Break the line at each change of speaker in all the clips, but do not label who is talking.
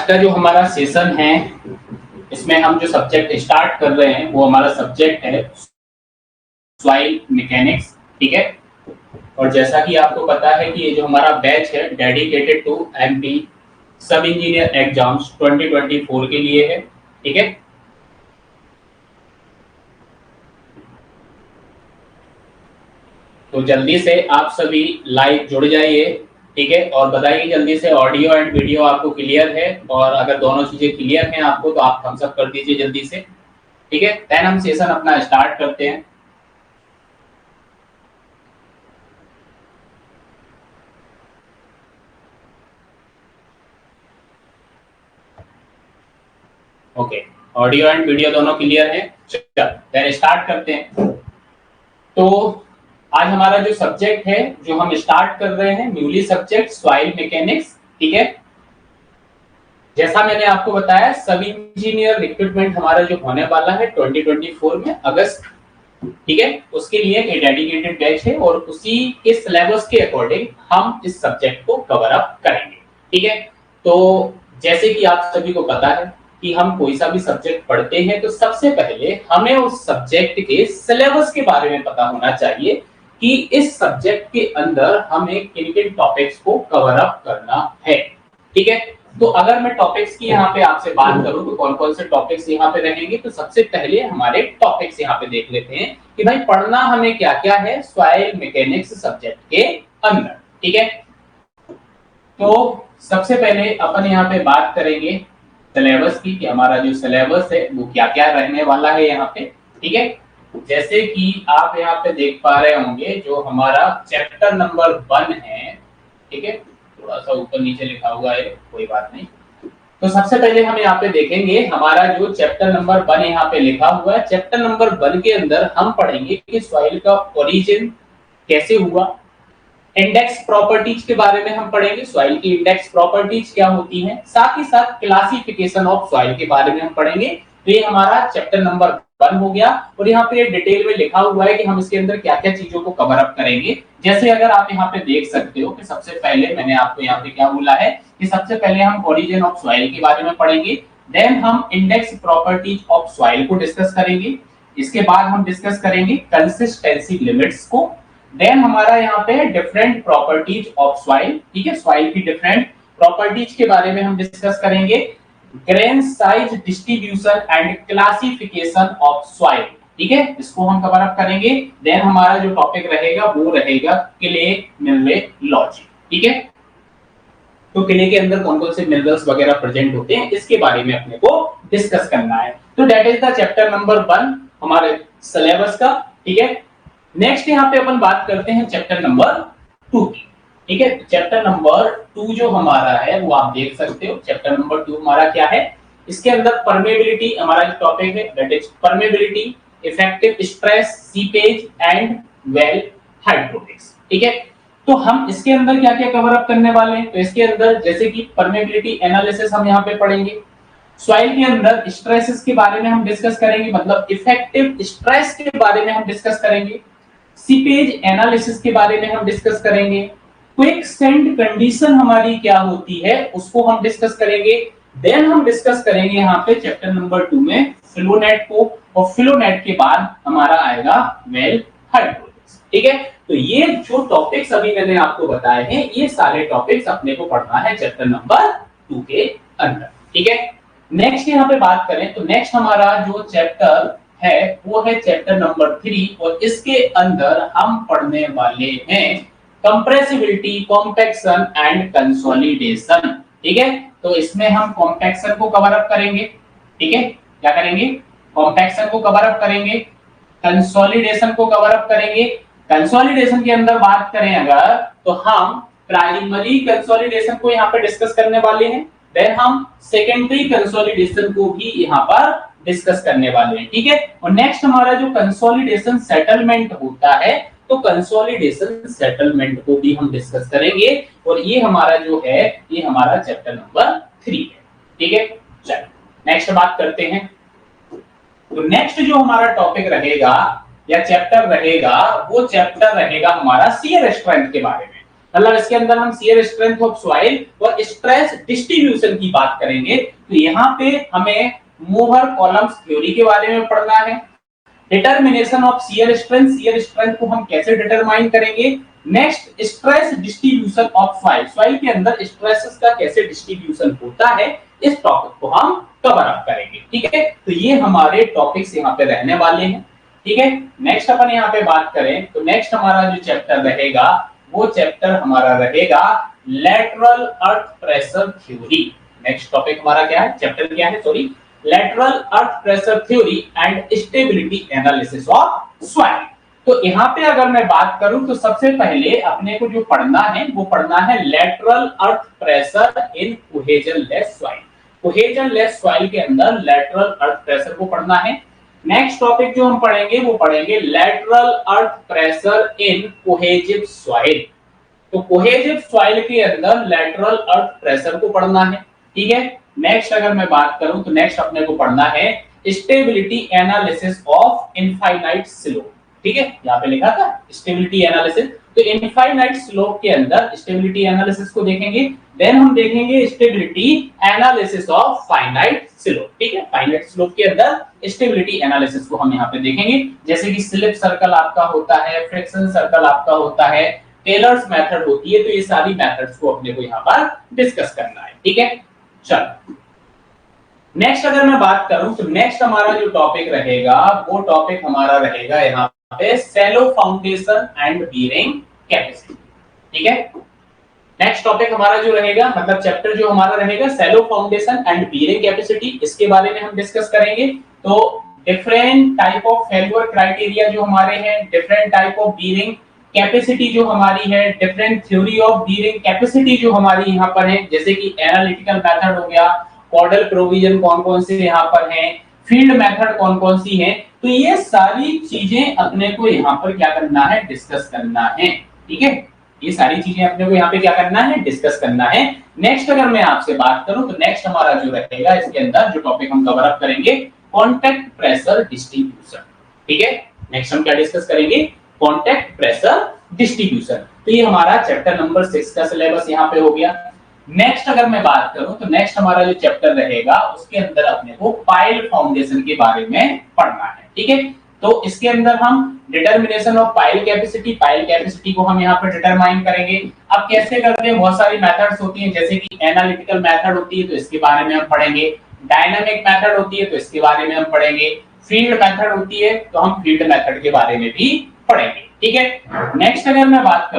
का जो हमारा सेशन है इसमें हम जो सब्जेक्ट स्टार्ट कर रहे हैं वो हमारा सब्जेक्ट है सॉइल मैकेनिक्स, ठीक है। और जैसा कि आपको पता है कि ये जो हमारा बैच है डेडिकेटेड टू एमपी सब इंजीनियर एग्जाम्स 2024 के लिए है, ठीक है। तो जल्दी से आप सभी लाइव जुड़ जाइए, ठीक है, और बताइए जल्दी से ऑडियो एंड वीडियो आपको क्लियर है, और अगर दोनों चीजें क्लियर हैं आपको तो आप थम्स अप कर दीजिए जल्दी से, ठीक है। देन हम सेशन अपना स्टार्ट करते हैं। ओके, ऑडियो एंड वीडियो दोनों क्लियर है, चलो देन स्टार्ट करते हैं। तो आज हमारा जो सब्जेक्ट है जो हम स्टार्ट कर रहे हैं न्यूली सब्जेक्ट सॉइल मैकेनिक्स, ठीक है। जैसा मैंने आपको बताया सब इंजीनियर रिक्रूटमेंट हमारा जो होने वाला है 2024 में अगस्त, ठीक है, उसके लिए एक डेडिकेटेड बैच है और उसी के सिलेबस के अकॉर्डिंग हम इस सब्जेक्ट को कवर अप करेंगे, ठीक है। तो जैसे कि आप सभी को पता है कि हम कोई सा भी सब्जेक्ट पढ़ते हैं तो सबसे पहले हमें उस सब्जेक्ट के सिलेबस के बारे में पता होना चाहिए कि इस सब्जेक्ट के अंदर हमें किन किन टॉपिक्स को कवर अप करना है, ठीक है। तो अगर मैं टॉपिक्स की यहाँ पे आपसे बात करूं तो कौन कौन से टॉपिक्स यहाँ पे रहेंगे, तो सबसे पहले हमारे टॉपिक्स यहाँ पे देख लेते हैं कि भाई पढ़ना हमें क्या क्या है सॉइल मैकेनिक्स सब्जेक्ट के अंदर, ठीक है। तो सबसे पहले अपन यहाँ पे बात करेंगे सिलेबस की कि हमारा जो सिलेबस है वो क्या क्या रहने वाला है यहाँ पे, ठीक है। जैसे कि आप यहाँ पे देख पा रहे होंगे जो हमारा चैप्टर नंबर 1 है, ठीक है, थोड़ा सा ऊपर नीचे लिखा हुआ है, कोई बात नहीं। तो सबसे पहले हम यहाँ पे देखेंगे हमारा जो चैप्टर नंबर 1 यहाँ पे लिखा हुआ है। चैप्टर नंबर 1 के अंदर हम पढ़ेंगे कि सॉइल का ओरिजिन कैसे हुआ, इंडेक्स प्रॉपर्टीज के बारे में हम पढ़ेंगे, सॉइल की इंडेक्स प्रॉपर्टीज क्या होती हैं, साथ ही साथ क्लासिफिकेशन ऑफ सॉइल के बारे में हम पढ़ेंगे। तो ये हमारा चैप्टर नंबर 1 हो गया और यहाँ पे डिटेल में लिखा हुआ है कि हम इसके अंदर क्या क्या चीजों को कवर अप करेंगे। जैसे अगर आप यहाँ पे देख सकते हो कि सबसे पहले मैंने आपको यहाँ पे क्या बोला है कि सबसे पहले हम ओरिजिन ऑफ सॉइल के बारे में पढ़ेंगे, देन हम इंडेक्स प्रॉपर्टीज ऑफ सॉइल को डिस्कस करेंगे, इसके बाद हम डिस्कस करेंगे कंसिस्टेंसी लिमिट्स को, देन हमारा यहाँ पे डिफरेंट प्रॉपर्टीज ऑफ सॉइल, ठीक है, सॉइल की डिफरेंट प्रॉपर्टीज के बारे में हम डिस्कस करेंगे, grain size distribution and classification of soil, ठीक है, इसको हम कवर अप करेंगे। देन हमारा जो टॉपिक रहेगा वो रहेगा क्ले मिनरलॉजी, ठीक है। तो क्ले के अंदर कौन कौन से मिनरल्स वगैरह प्रेजेंट होते हैं इसके बारे में अपने को डिस्कस करना है। तो that is the chapter number 1 हमारे सिलेबस का, ठीक है। नेक्स्ट यहाँ पे अपन बात करते हैं चैप्टर नंबर 2 की, ठीक है। चैप्टर नंबर 2 जो हमारा है वो आप देख सकते हो, चैप्टर नंबर 2 हमारा क्या है, इसके अंदर परमेबिलिटी हमारा जो टॉपिक है that is permeability, effective stress, seepage and well hydraulics, ठीक है। तो हम इसके अंदर क्या क्या कवर अप करने वाले हैं, तो इसके अंदर जैसे कि परमेबिलिटी एनालिसिस हम यहाँ पे पढ़ेंगे, सॉइल के अंदर स्ट्रेसेस के बारे में हम डिस्कस करेंगे, मतलब इफेक्टिव स्ट्रेस के बारे में हम डिस्कस करेंगे, सीपेज एनालिसिस के बारे में हम डिस्कस करेंगे, क्विकसेंट कंडीशन हमारी क्या होती है उसको हम डिस्कस करेंगे, देन हम डिस्कस करेंगे यहाँ पे चैप्टर नंबर 2 में फ्लोनेट को, और फ्लोनेट के बाद हमारा आएगा वेल हाइड्रोलिक्स, ठीक है। तो ये जो टॉपिक्स अभी मैंने आपको बताए हैं ये सारे टॉपिक्स अपने को पढ़ना है चैप्टर नंबर 2 के अंदर, ठीक है। नेक्स्ट यहाँ पे बात करें तो नेक्स्ट हमारा जो चैप्टर है वो है चैप्टर नंबर 3 और इसके अंदर हम पढ़ने वाले हैं कंप्रेसिबिलिटी, कॉम्पैक्शन एंड कंसोलिडेशन, ठीक है। तो इसमें हम कॉम्पैक्शन को कवर अप करेंगे, ठीक है, क्या करेंगे, कॉम्पैक्शन को कवर अप करेंगे, कंसोलिडेशन को कवर अप करेंगे। कंसोलिडेशन के अंदर बात करें अगर तो हम प्राइमरी कंसोलिडेशन को यहाँ पे डिस्कस करने वाले हैं, देन हम सेकेंडरी कंसोलिडेशन को भी यहाँ पर डिस्कस करने वाले हैं, ठीक है। और नेक्स्ट हमारा जो कंसोलिडेशन सेटलमेंट होता है तो कंसोलिडेशन सेटलमेंट को भी हम डिस्कस करेंगे और ये हमारा जो है ये हमारा चैप्टर नंबर 3 है, ठीक है। चलो नेक्स्ट बात करते हैं। तो नेक्स्ट जो हमारा टॉपिक रहेगा या चैप्टर रहेगा वो चैप्टर रहेगा हमारा शियर स्ट्रेंथ के बारे में, मतलब इसके अंदर हम शियर स्ट्रेंथ ऑफ सॉइल और स्ट्रेस डिस्ट्रीब्यूशन की बात करेंगे। तो यहाँ पे हमें मोहर कॉलम्स थ्योरी के बारे में पढ़ना है, डिटरमिनेशन ऑफ शियर स्ट्रेंथ को हम कैसे डिटरमाइन करेंगे, next stress distribution of soil, soil के अंदर स्ट्रेसेस का कैसे डिस्ट्रीब्यूशन होता है, इस टॉपिक को हम कवर अप करेंगे। ठीक है, तो ये हमारे टॉपिक्स यहाँ पे रहने वाले हैं। ठीक है, नेक्स्ट अपन यहाँ पे बात करें तो नेक्स्ट हमारा जो चैप्टर रहेगा वो चैप्टर हमारा रहेगा lateral earth pressure theory. Next topic हमारा क्या है, चैप्टर क्या है, sorry, lateral earth pressure theory and stability analysis of soil. तो यहाँ पे अगर मैं बात करूं तो सबसे पहले अपने को जो पढ़ना है वो पढ़ना है lateral earth pressure in cohesionless soil. Cohesionless soil के अंदर लेटरल अर्थ प्रेशर को पढ़ना है। नेक्स्ट टॉपिक जो हम पढ़ेंगे वो पढ़ेंगे लेटरल अर्थ प्रेशर इन कोहेजिव सॉइल। तो कोहेजिव सॉइल के अंदर लेटरल अर्थ प्रेशर को पढ़ना है। ठीक है, नेक्स्ट अगर मैं बात करूं तो नेक्स्ट अपने को पढ़ना है stability analysis of infinite slope. ठीक है, यहाँ पे लिखा था स्टेबिलिटी एनालिसिस, तो इनफाइनाइट स्लोप के अंदर स्टेबिलिटी एनालिसिस को देखेंगे, देन हम देखेंगे stability analysis of finite slope. ठीक है, फाइनाइट स्लोप के अंदर स्टेबिलिटी एनालिसिस को हम यहाँ पे देखेंगे, जैसे कि स्लिप सर्कल आपका होता है, फ्रिक्शन सर्कल आपका होता है, टेलर्स मेथड होती है, तो ये सारी मेथड्स को अपने को यहाँ पर डिस्कस करना है। ठीक है, चलो नेक्स्ट अगर मैं बात करूं तो नेक्स्ट हमारा जो टॉपिक रहेगा वो टॉपिक हमारा रहेगा यहाँ पे shallow foundation and bearing capacity. ठीक है, नेक्स्ट टॉपिक हमारा जो रहेगा मतलब चैप्टर जो हमारा रहेगा shallow foundation and bearing capacity, इसके बारे में हम डिस्कस करेंगे। तो different type of failure criteria जो हमारे हैं, different type of bearing capacity जो हमारी है, different theory of bearing capacity जो हमारी यहाँ पर है, जैसे कि एनालिटिकल मेथड हो गया, कॉर्डल प्रोविजन कौन कौन से यहाँ पर हैं, फील्ड मेथड कौन कौन सी है, तो ये सारी चीजें अपने को यहाँ पर क्या करना है, डिस्कस करना है। ठीक है, ये सारी चीजें अपने को यहाँ पे क्या करना है, डिस्कस करना है। नेक्स्ट अगर मैं आपसे बात करूं तो नेक्स्ट हमारा जो रहेगा इसके अंदर जो टॉपिक हम कवर अप करेंगे कॉन्टैक्ट प्रेशर डिस्ट्रीब्यूशन। ठीक है, नेक्स्ट हम क्या डिस्कस करेंगे, कॉन्टैक्ट प्रेशर डिस्ट्रीब्यूशन। तो ये हमारा चैप्टर नंबर 6 का सिलेबस यहाँ पे हो गया। नेक्स्ट अगर मैं बात करूं तो नेक्स्ट हमारा जो चैप्टर रहेगा उसके अंदर अपने को पाइल फाउंडेशन के बारे में पढ़ना है। ठीक है, तो इसके अंदर हम डिटरमिनेशन ऑफ पाइल कैपेसिटी को हम यहाँ पर डिटरमाइन करेंगे। अब कैसे करते हैं, बहुत सारी मेथड्स होती हैं, जैसे कि एनालिटिकल मेथड होती है तो इसके बारे में हम पढ़ेंगे, डायनामिक मेथड होती है तो इसके बारे में हम पढ़ेंगे, फील्ड मेथड होती है तो हम फील्ड मेथड के बारे में भी पढ़ेंगे। ठीक है, नेक्स्ट अगर मैं बात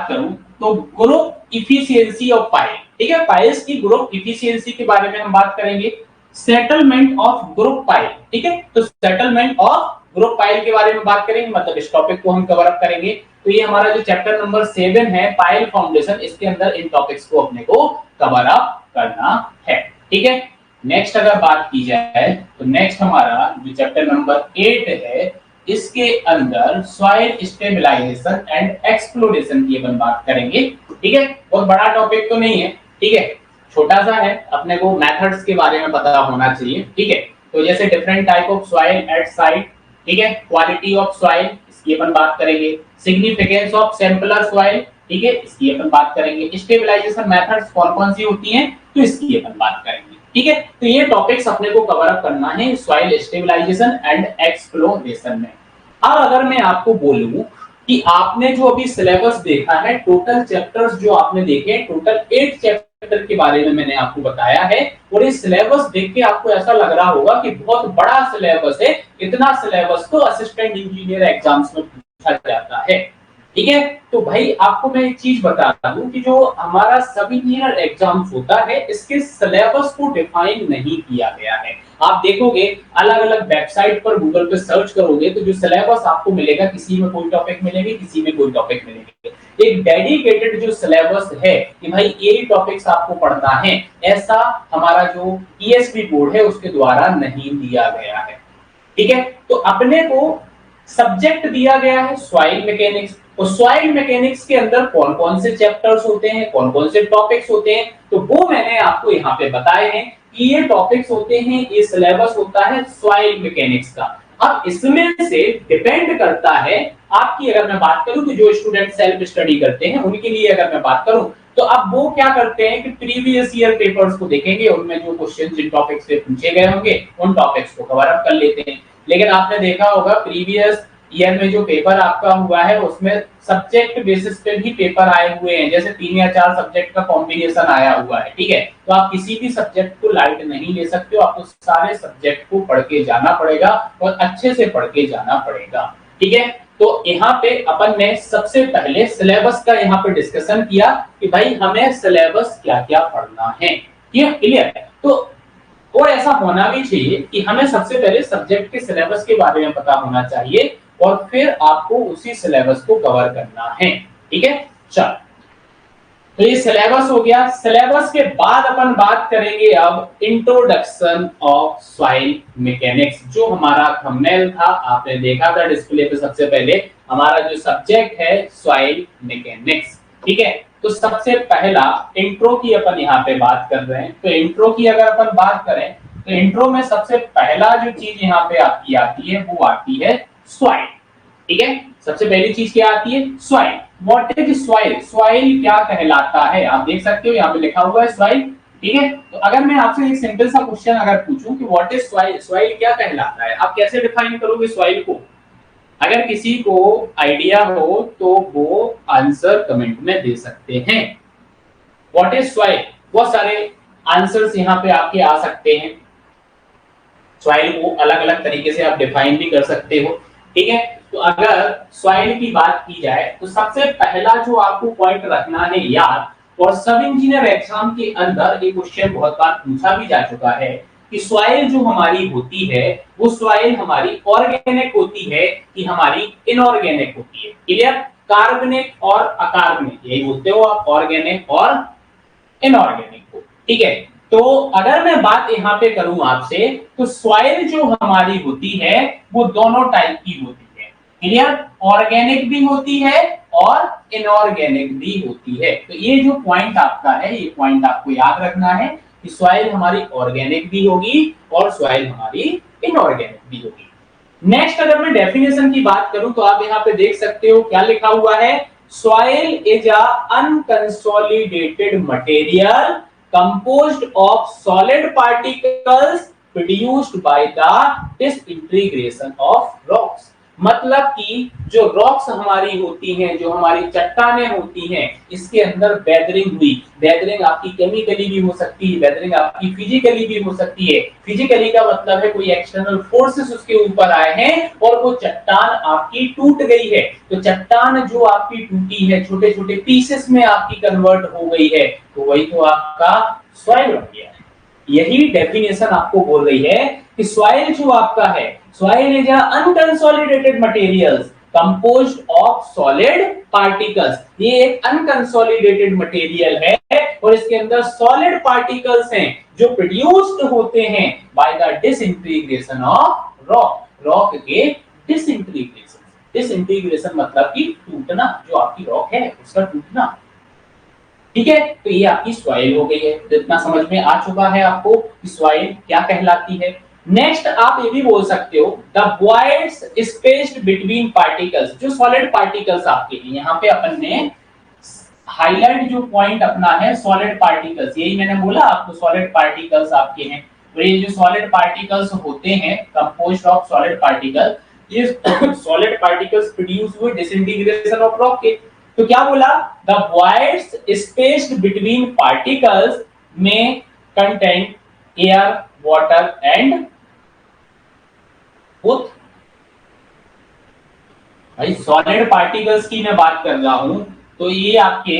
करूं तो ग्रुप इफिशियंसी ऑफ पाइल। ठीक है, पाइल्स की ग्रुप इफिशियंसी के बारे में हम बात करेंगे, सेटलमेंट ऑफ ग्रुप पाइल। ठीक है, तो सेटलमेंट ऑफ ग्रुप पाइल के बारे में बात करेंगे, मतलब इस टॉपिक को हम कवर अप करेंगे। तो ये हमारा जो चैप्टर नंबर 7 है पाइल फाउंडेशन, इसके अंदर इन टॉपिक्स को अपने को कवर अप करना है। ठीक है, नेक्स्ट अगर बात की जाए तो नेक्स्ट हमारा जो चैप्टर नंबर 8 है इसके अंदर सॉइल स्टेबलाइजेशन एंड एक्सप्लोरेशन की अपन बात करेंगे। ठीक है, बहुत बड़ा टॉपिक तो नहीं है, ठीक है, छोटा सा है, अपने को मेथड्स के बारे में पता होना चाहिए। ठीक है, तो जैसे different type of soil eight site, ठीक है, क्वालिटी ऑफ सॉइल इसकी अपन बात करेंगे, सिग्निफिकेंस ऑफ सैंपलर सॉइल, ठीक है, इसकी अपन बात करेंगे, स्टेबलाइजेशन मेथड्स कौन कौन सी होती हैं तो इसकी अपन बात करेंगे। ठीक है, तो ये टॉपिक्स अपने को कवर अप करना है सॉइल स्टेबलाइजेशन एंड एक्सप्लोरेशन में। अब अगर मैं आपको बोलूं कि आपने जो अभी सिलेबस देखा है, टोटल चैप्टर्स जो आपने देखे, टोटल 8 चैप्टर के बारे में मैंने आपको बताया है, और ये सिलेबस देख के आपको ऐसा लग रहा होगा कि बहुत बड़ा सिलेबस है, इतना सिलेबस तो असिस्टेंट इंजीनियर एग्जाम्स में पूछा जाता है। ठीक है, तो भाई आपको मैं एक चीज बताता हूं कि जो हमारा सब इंजीनियर एग्जाम्स होता है इसके सिलेबस को डिफाइन नहीं किया गया है। आप देखोगे अलग अलग वेबसाइट पर गूगल पे सर्च करोगे तो जो सिलेबस आपको मिलेगा, किसी में कोई टॉपिक मिलेंगे, किसी में कोई टॉपिक मिलेंगे। एक डेडिकेटेड जो सिलेबस है कि भाई ये टॉपिक्स आपको पढ़ना है, ऐसा हमारा जो ईएसपी बोर्ड है उसके द्वारा नहीं दिया गया है। ठीक है, तो अपने को सब्जेक्ट दिया गया है सॉइल मैकेनिक्स, और सॉइल मैकेनिक्स के अंदर कौन कौन से चैप्टर्स होते हैं, कौन कौन से टॉपिक्स होते हैं, तो वो मैंने आपको यहाँ पे बताए हैं कि ये टॉपिक्स होते हैं, ये सिलेबस होता है सॉइल मैकेनिक्स का। अब इसमें से डिपेंड करता है आपकी, अगर मैं बात करूं कि जो स्टूडेंट सेल्फ स्टडी करते हैं उनके लिए अगर मैं बात करूं तो अब वो क्या करते हैं कि प्रीवियस ईयर पेपर्स को देखेंगे, उनमें जो क्वेश्चन जिन टॉपिक से पूछे गए होंगे उन टॉपिक्स को कवर अप कर लेते हैं। लेकिन आपने देखा होगा प्रीवियस ईयर में जो पेपर आपका हुआ है उसमें सब्जेक्ट बेसिस पे भी पेपर आए हुए हैं, जैसे 3 या 4 सब्जेक्ट का कॉम्बिनेशन आया हुआ है, ठीक है। तो आप किसी भी सब्जेक्ट को लाइट नहीं ले सकते हो, आपको सारे सब्जेक्ट को पढ़ के जाना पड़ेगा और अच्छे से पढ़ के जाना पड़ेगा, ठीक है। तो यहाँ पे अपन ने सबसे पहले सिलेबस का यहाँ पे डिस्कशन किया कि भाई हमें सिलेबस क्या क्या पढ़ना है, क्लियर है। तो और ऐसा होना भी चाहिए कि हमें सबसे पहले सब्जेक्ट के सिलेबस के बारे में पता होना चाहिए और फिर आपको उसी सिलेबस को कवर करना है, ठीक है। चल, तो ये सिलेबस हो गया। सिलेबस के बाद अपन बात करेंगे अब इंट्रोडक्शन ऑफ सॉइल मैकेनिक्स। जो हमारा थंबनेल था आपने देखा था डिस्प्ले पे, सबसे पहले हमारा जो सब्जेक्ट है सॉइल मैकेनिक्स, ठीक है। तो सबसे पहला इंट्रो की अपन यहाँ पे बात कर रहे हैं। तो इंट्रो की अगर अपन बात करें तो इंट्रो में सबसे पहला जो चीज यहाँ पे आपकी आती है वो आती है सॉइल, ठीक है। सबसे पहली चीज क्या आती है? Soil. What is soil? Soil क्या कहलाता है? आप देख सकते हो यहाँ पे लिखा हुआ है सॉइल, ठीक है। तो अगर मैं आपसे एक सिंपल सा क्वेश्चन अगर पूछूं कि व्हाट इज सॉइल, सॉइल क्या कहलाता है, आप कैसे डिफाइन करोगे सॉइल को? अगर किसी को आइडिया हो तो वो आंसर कमेंट में दे सकते हैं। व्हाट इज सॉइल, बहुत सारे आंसर्स यहाँ पे आपके आ सकते हैं। सॉइल को अलग अलग तरीके से आप डिफाइन भी कर सकते हो, ठीक है। तो अगर सॉइल की बात की जाए तो सबसे पहला जो आपको पॉइंट रखना है याद, और सब इंजीनियर एग्जाम के अंदर एक क्वेश्चन बहुत बार पूछा भी जा चुका है कि सॉइल जो हमारी होती है वो सॉइल हमारी ऑर्गेनिक होती है कि हमारी इनऑर्गेनिक होती है, क्लियर। कार्बनिक और अकार्बनिक, यही बोलते हो आप, ऑर्गेनिक और इनऑर्गेनिक को, ठीक है। तो अगर मैं बात यहाँ पे करूं आपसे तो सॉइल जो हमारी होती है वो दोनों टाइप की होती है, क्लियर। ऑर्गेनिक भी होती है और इनऑर्गेनिक भी होती है। तो ये जो पॉइंट आपका है ये पॉइंट आपको याद रखना है कि सॉइल हमारी ऑर्गेनिक भी होगी और सॉइल हमारी इनऑर्गेनिक भी होगी। नेक्स्ट अगर मैं डेफिनेशन की बात करूं तो आप यहाँ पे देख सकते हो क्या लिखा हुआ है, soil is a unconsolidated material composed of solid particles produced by the disintegration of rocks। मतलब कि जो रॉक्स हमारी होती हैं, जो हमारी चट्टानें होती हैं, इसके अंदर वेदरिंग हुई। वेदरिंग आपकी केमिकली भी हो सकती है, वेदरिंग आपकी फिजिकली भी हो सकती है। फिजिकली का मतलब है कोई एक्सटर्नल फोर्सेस उसके ऊपर आए हैं और वो चट्टान आपकी टूट गई है। तो चट्टान जो आपकी टूटी है छोटे छोटे पीसेस में आपकी कन्वर्ट हो गई है, तो वही तो आपका सॉइल बन गया है। यही डेफिनेशन आपको बोल रही है कि सॉइल जो आपका है, soil is unconsolidated materials composed of solid particles. ये एक अनकंसोलिडेटेड मटेरियल है और इसके अंदर सॉलिड पार्टिकल्स हैं जो प्रोड्यूस्ड होते हैं by the disintegration of rock. Rock के डिसइंटीग्रेशन, डिसइंटीग्रेशन मतलब कि टूटना, जो आपकी रॉक है उसका टूटना, ठीक है। तो ये आपकी सॉइल हो गई है। तो इतना समझ में आ चुका है आपको कि सॉइल क्या कहलाती है। नेक्स्ट आप ये भी बोल सकते हो the voids spaced between particles. जो सॉलिड पार्टिकल्स आपके हैं, यहाँ पे अपन ने हाईलाइट जो पॉइंट अपना है सॉलिड पार्टिकल्स, यही मैंने बोला आपको सॉलिड पार्टिकल्स आपके हैं। तो ये जो सॉलिड पार्टिकल्स होते हैं कंपोज्ड ऑफ सॉलिड पार्टिकल, ये सॉलिड पार्टिकल्स प्रोड्यूस हुए डिसइंटीग्रेशन ऑफ रॉक के। तो क्या बोला, the voids spaced between particles में content air water and both. भाई सॉलिड पार्टिकल्स की मैं बात कर रहा हूं तो ये आपके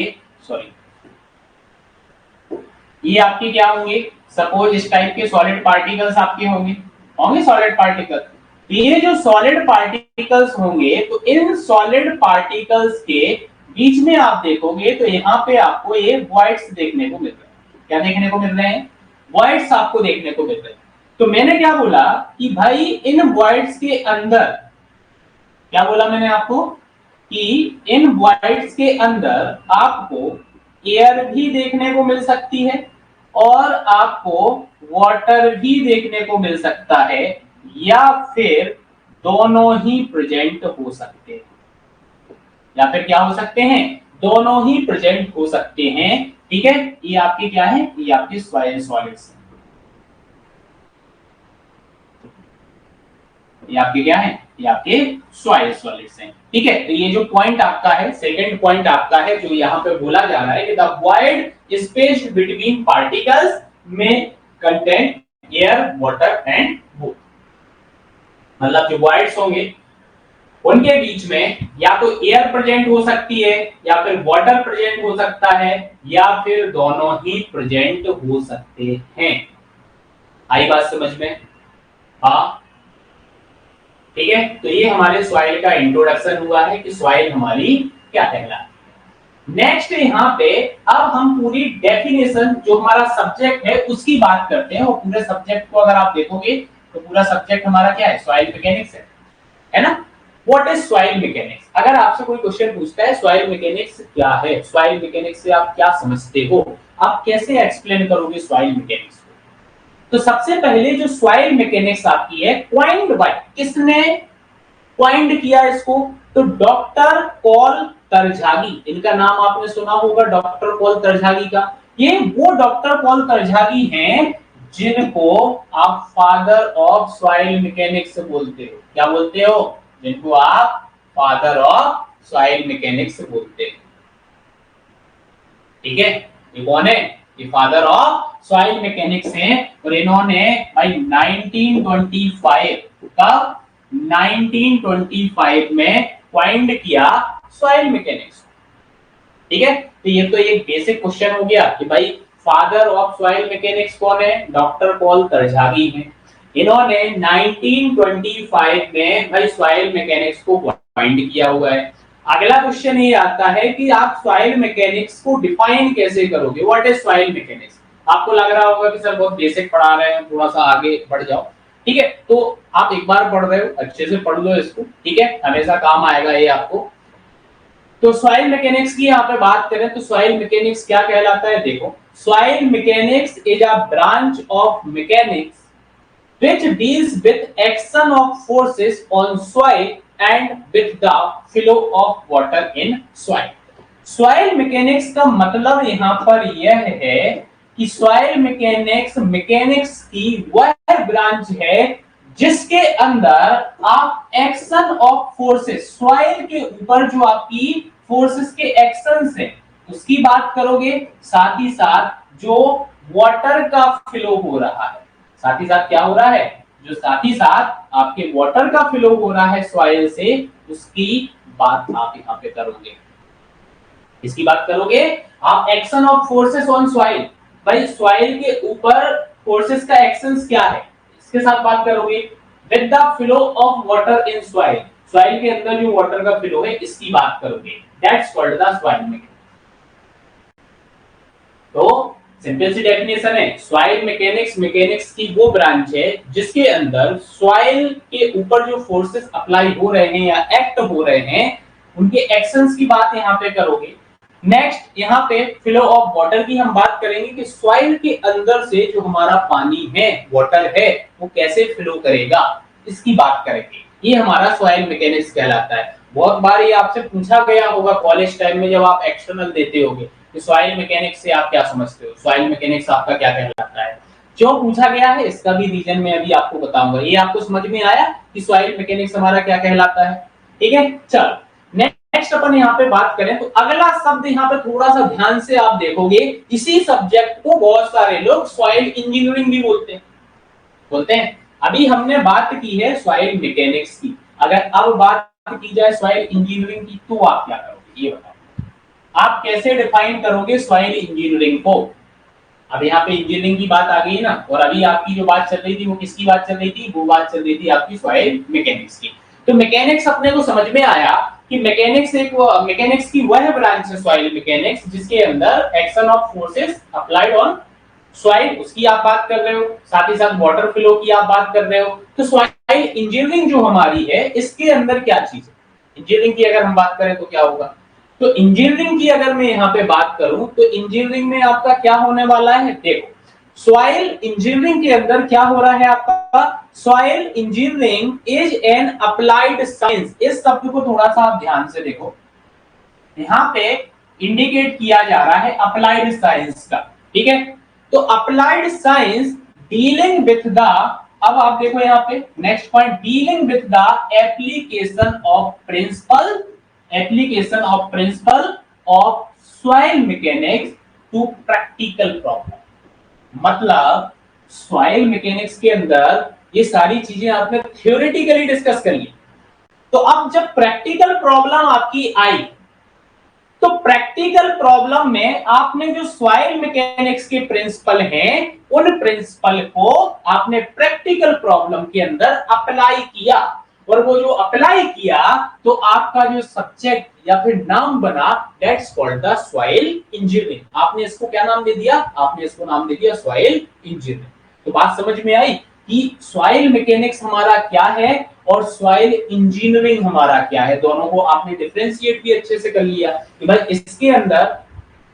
ये आपके क्या होंगे, सपोज इस टाइप के सॉलिड पार्टिकल्स आपके होंगे सॉलिड पार्टिकल। ये जो सॉलिड पार्टिकल्स होंगे तो इन सॉलिड पार्टिकल्स के बीच में आप देखोगे तो यहाँ पे आपको ये वॉइड्स देखने को मिल रहे हैं। क्या देखने को मिल रहे हैं? वॉइड्स आपको देखने को मिल रहे हैं। तो मैंने क्या बोला कि भाई इन वॉइड्स के अंदर, क्या बोला मैंने आपको कि इन वॉइड्स के अंदर आपको एयर भी देखने को मिल सकती है और आपको वाटर भी देखने को मिल सकता है, या फिर दोनों ही प्रेजेंट हो सकते हैं, या फिर क्या हो सकते हैं, दोनों ही प्रेजेंट हो सकते हैं। ठीक है, ये आपके क्या है, ये आपके सॉइल सॉलिड्स, ये आपके क्या है, ये आपके सॉइल सॉलिड्स हैं। ठीक है, तो ये जो पॉइंट आपका है, सेकंड पॉइंट आपका है जो यहाँ पे बोला जा रहा है कि the void space between particles में content air water and wood, मतलब जो वॉइड्स होंगे उनके बीच में या तो एयर प्रेजेंट हो सकती है, या फिर वाटर प्रेजेंट हो सकता है, या फिर दोनों ही प्रेजेंट हो सकते हैं। आई बात समझ में? हाँ, ठीक है, तो ये हमारे सॉइल का इंट्रोडक्शन हुआ है कि सॉइल हमारी क्या कहलाती है। नेक्स्ट यहाँ पे अब हम पूरी डेफिनेशन जो हमारा सब्जेक्ट है उसकी बात करते हैं, और पूरे सब्जेक्ट को अगर आप देखोगे तो पूरा सब्जेक्ट हमारा क्या है, सॉइल मैकेनिक्स है ना। What is soil mechanics? अगर आपसे कोई क्वेश्चन पूछता है सॉइल मैकेनिक्स क्या है, सॉइल मैकेनिक्स से आप क्या समझते हो, आप कैसे एक्सप्लेन करोगे सॉइल मैकेनिक्स को? तो सबसे पहले जो सॉइल मैकेनिक्स आपकी है, क्वाइंड बाय, किसने क्वाइंड किया इसको? तो डॉक्टर पॉल तरझागी, इनका नाम आपने सुना होगा, डॉक्टर पॉल तरझागी का। ये वो डॉक्टर पॉल तरझागी हैं जिनको आप फादर ऑफ सॉइल मैकेनिक्स बोलते हो। क्या बोलते हो? जिनको आप फादर ऑफ सॉइल मैकेनिक्स बोलते हैं। ठीक है, ये कौन है? ये फादर ऑफ सॉइल मैकेनिक्स हैं, और इन्होंने भाई 1925 का 1925 में क्वाइंड किया सॉइल मैकेनिक्स। ठीक है, तो ये तो एक बेसिक क्वेश्चन हो गया कि भाई फादर ऑफ सॉइल मैकेनिक्स कौन है? डॉक्टर पॉल तरझागी हैं। इन्होंने 1925 में भाई सॉइल मैकेनिक्स को क्वाइंड किया हुआ है। अगला क्वेश्चन ये आता है कि आप सॉइल मैकेनिक्स को डिफाइन कैसे करोगे? What is soil mechanics? आपको लग रहा होगा कि सर बहुत बेसिक पढ़ा रहे हैं, थोड़ा सा आगे बढ़ जाओ। ठीक है, तो आप एक बार पढ़ रहे हो, अच्छे से पढ़ लो इसको। ठीक है, हमेशा काम आएगा ये आपको। तो सॉइल मैकेनिक्स की यहाँ पे बात करें तो सॉइल मैकेनिक्स क्या कहलाता है? देखो, soil mechanics is a branch of mechanics which deals with action of forces on soil and with the flow of water in soil. Soil mechanics का मतलब यहाँ पर यह है कि soil mechanics मैकेनिक्स की वह ब्रांच है जिसके अंदर आप एक्शन ऑफ फोर्सेस, सॉइल के ऊपर जो आपकी फोर्सेस के एक्शंस हैं उसकी बात करोगे, साथ ही साथ जो वाटर का फ्लो हो रहा है, साथ ही साथ क्या हो रहा है, जो साथ ही साथ आपके वाटर का फ्लो हो रहा है सॉइल से, उसकी बात आप यहाँ पे करोगे। इसकी बात करोगे आप, action of forces on soil, भाई सॉइल के ऊपर फोर्सेस का एक्शंस क्या है, इसके साथ बात करोगे। With the flow of water in soil, soil के अंदर जो वाटर का फ्लो है इसकी बात करोगे। That's called the soil mechanics. तो सिंपल सी डेफिनेशन है, सॉइल मैकेनिक्स मैकेनिक्स की वो ब्रांच है जिसके अंदर सॉइल के ऊपर जो फोर्सेस अप्लाई हो रहे हैं या एक्ट हो रहे हैं उनके एक्शंस की बात यहाँ पे करोगे। नेक्स्ट यहाँ पे फ्लो ऑफ वाटर की हम बात करेंगे कि सॉइल के अंदर से जो हमारा पानी है, वाटर है, वो कैसे फ्लो करेगा, इसकी बात करेंगे। ये हमारा सॉइल मैकेनिक्स कहलाता है। बहुत बार ये आपसे पूछा गया होगा कॉलेज टाइम में जब आप एक्सटर्नल देते होगे कि सॉइल मैकेनिक्स से आप क्या समझते हो, सॉइल मैकेनिक्स आपका क्या कहलाता है। क्यों पूछा गया है इसका भी रीजन मैं अभी आपको बताऊंगा। ये आपको समझ में आया कि सॉइल मैकेनिक्स हमारा क्या कहलाता है? ठीक है, चलो नेक्स्ट अपन यहाँ पे बात करें तो अगला शब्द यहाँ पे थोड़ा सा ध्यान से आप देखोगे, इसी सब्जेक्ट को बहुत सारे लोग सॉइल इंजीनियरिंग भी बोलते हैं। अभी हमने बात की है सॉइल मैकेनिक्स की, अगर अब बात की जाए सॉइल इंजीनियरिंग की तो आप क्या करोगे ये बताओ। आप कैसे डिफाइन करोगे सॉइल इंजीनियरिंग को? अब यहाँ पे इंजीनियरिंग की बात आ गई ना, और अभी आपकी जो बात चल रही थी वो किसकी बात चल रही थी? वो बात चल रही थी आपकी सॉइल मैकेनिक्स की। तो मैकेनिक्स अपने को समझ में आया कि मैकेनिक्स की वह ब्रांच है सॉइल मैकेनिक्स जिसके अंदर action of forces applied on soil, उसकी आप बात कर रहे हो, साथ ही साथ वाटर फ्लो की आप बात कर रहे हो। तो सॉइल इंजीनियरिंग जो हमारी है इसके अंदर क्या चीज है? इंजीनियरिंग की अगर हम बात करें तो क्या होगा? तो इंजीनियरिंग की अगर मैं यहाँ पे बात करूं तो इंजीनियरिंग में आपका क्या होने वाला है? देखो, सॉइल इंजीनियरिंग के अंदर क्या हो रहा है आपका? Soil engineering is an applied science. इस शब्द को थोड़ा सा आप ध्यान से देखो, यहां पे इंडिकेट किया जा रहा है अप्लाइड साइंस का, ठीक है। तो applied science dealing with the, अब आप देखो यहां पे next point, dealing with the application of principle, application of principle of soil mechanics to practical problem. मतलब सॉइल मैकेनिक्स के अंदर ये सारी चीजें आपने थ्योरेटिकली डिस्कस करी है, तो अब जब प्रैक्टिकल प्रॉब्लम आपकी आई, तो प्रैक्टिकल प्रॉब्लम में आपने जो सॉइल मैकेनिक्स के प्रिंसिपल हैं, उन प्रिंसिपल को आपने प्रैक्टिकल प्रॉब्लम के अंदर अप्लाई किया, और वो जो अप्लाई किया तो आपका जो सब्जेक्ट या फिर नाम बना, that's called the soil engineering. आपने इसको क्या नाम दे दिया? आपने इसको नाम दे दिया सॉइल इंजीनियरिंग। तो बात समझ में आई कि सॉइल मैकेनिक्स हमारा क्या है और सॉइल इंजीनियरिंग हमारा क्या है। दोनों को आपने डिफरेंशिएट भी अच्छे से कर लिया कि भाई इसके अंदर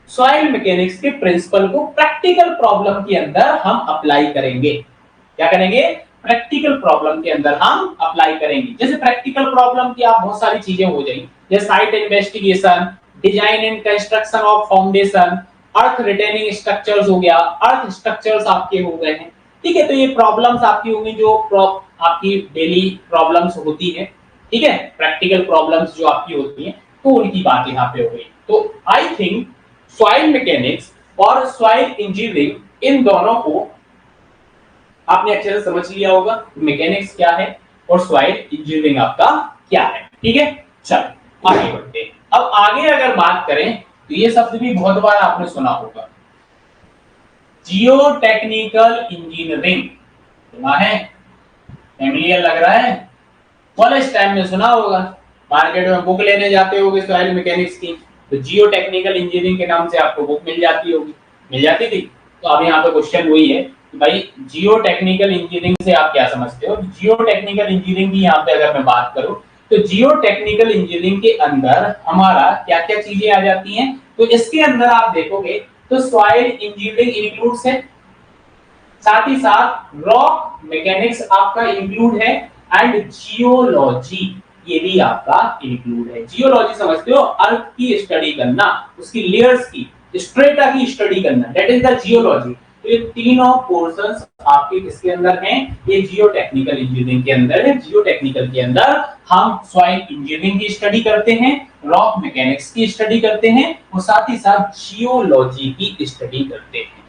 सॉइल मैकेनिक्स के प्रिंसिपल को प्रैक्टिकल प्रॉब्लम के अंदर हम अप्लाई करेंगे। क्या करेंगे? प्रैक्टिकल प्रॉब्लम के अंदर हम अप्लाई करेंगे। जैसे प्रैक्टिकल प्रॉब्लम की आप बहुत सारी चीजें हो जाएंगी, जैसे site investigation, design and construction of foundation, earth retaining structures हो गया, अर्थ स्ट्रक्चर्स आपके हो गए हैं, ठीक है। तो ये प्रॉब्लम्स आपकी होंगी जो आपकी डेली प्रॉब्लम्स होती है, ठीक है, प्रैक्टिकल प्रॉब्लम्स जो आपकी होती हैं, तो उनकी बात यहाँ पे हो गई। तो आई थिंक सॉइल मैकेनिक्स और सॉइल इंजीनियरिंग, इन दोनों को आपने अच्छे से समझ लिया होगा, मैकेनिक्स क्या है और सॉइल इंजीनियरिंग आपका क्या है, ठीक है। चलो आगे बढ़ते हैं। अब आगे अगर बात करें तो ये शब्द भी बहुत बार आपने सुना होगा, जियो टेक्निकल इंजीनियरिंग। सुना है? फैमिलियर लग रहा है? कॉलेज टाइम में सुना होगा, मार्केट में बुक लेने जाते होगे सॉइल मैकेनिक्स की, तो जियो टेक्निकल इंजीनियरिंग के नाम से आपको बुक मिल जाती होगी, मिल जाती थी। तो अब यहाँ पे क्वेश्चन वही है कि भाई जियो टेक्निकल इंजीनियरिंग से आप क्या समझते हो? जियो टेक्निकल इंजीनियरिंग की यहाँ पे अगर मैं बात करूँ तो जियो टेक्निकल इंजीनियरिंग के अंदर हमारा क्या क्या चीजें आ जाती हैं, तो इसके अंदर आप देखोगे तो सॉइल इंजीनियरिंग इंक्लूड्स है, साथ ही साथ रॉक मैकेनिक्स आपका इंक्लूड है, एंड जियोलॉजी ये भी आपका इंक्लूड है। जियोलॉजी समझते हो? अर्थ की स्टडी करना, उसकी लेयर्स की, स्ट्रेटा की स्टडी करना, दैट इज द जियोलॉजी। तो ये तीनों पोर्शंस आपके किसके अंदर हैं? ये जियो टेक्निकल इंजीनियरिंग के अंदर है। जियो टेक्निकल के अंदर हम सॉइल इंजीनियरिंग की स्टडी करते हैं, रॉक मैकेनिक्स की स्टडी करते हैं, और साथ ही साथ जियोलॉजी की स्टडी करते हैं।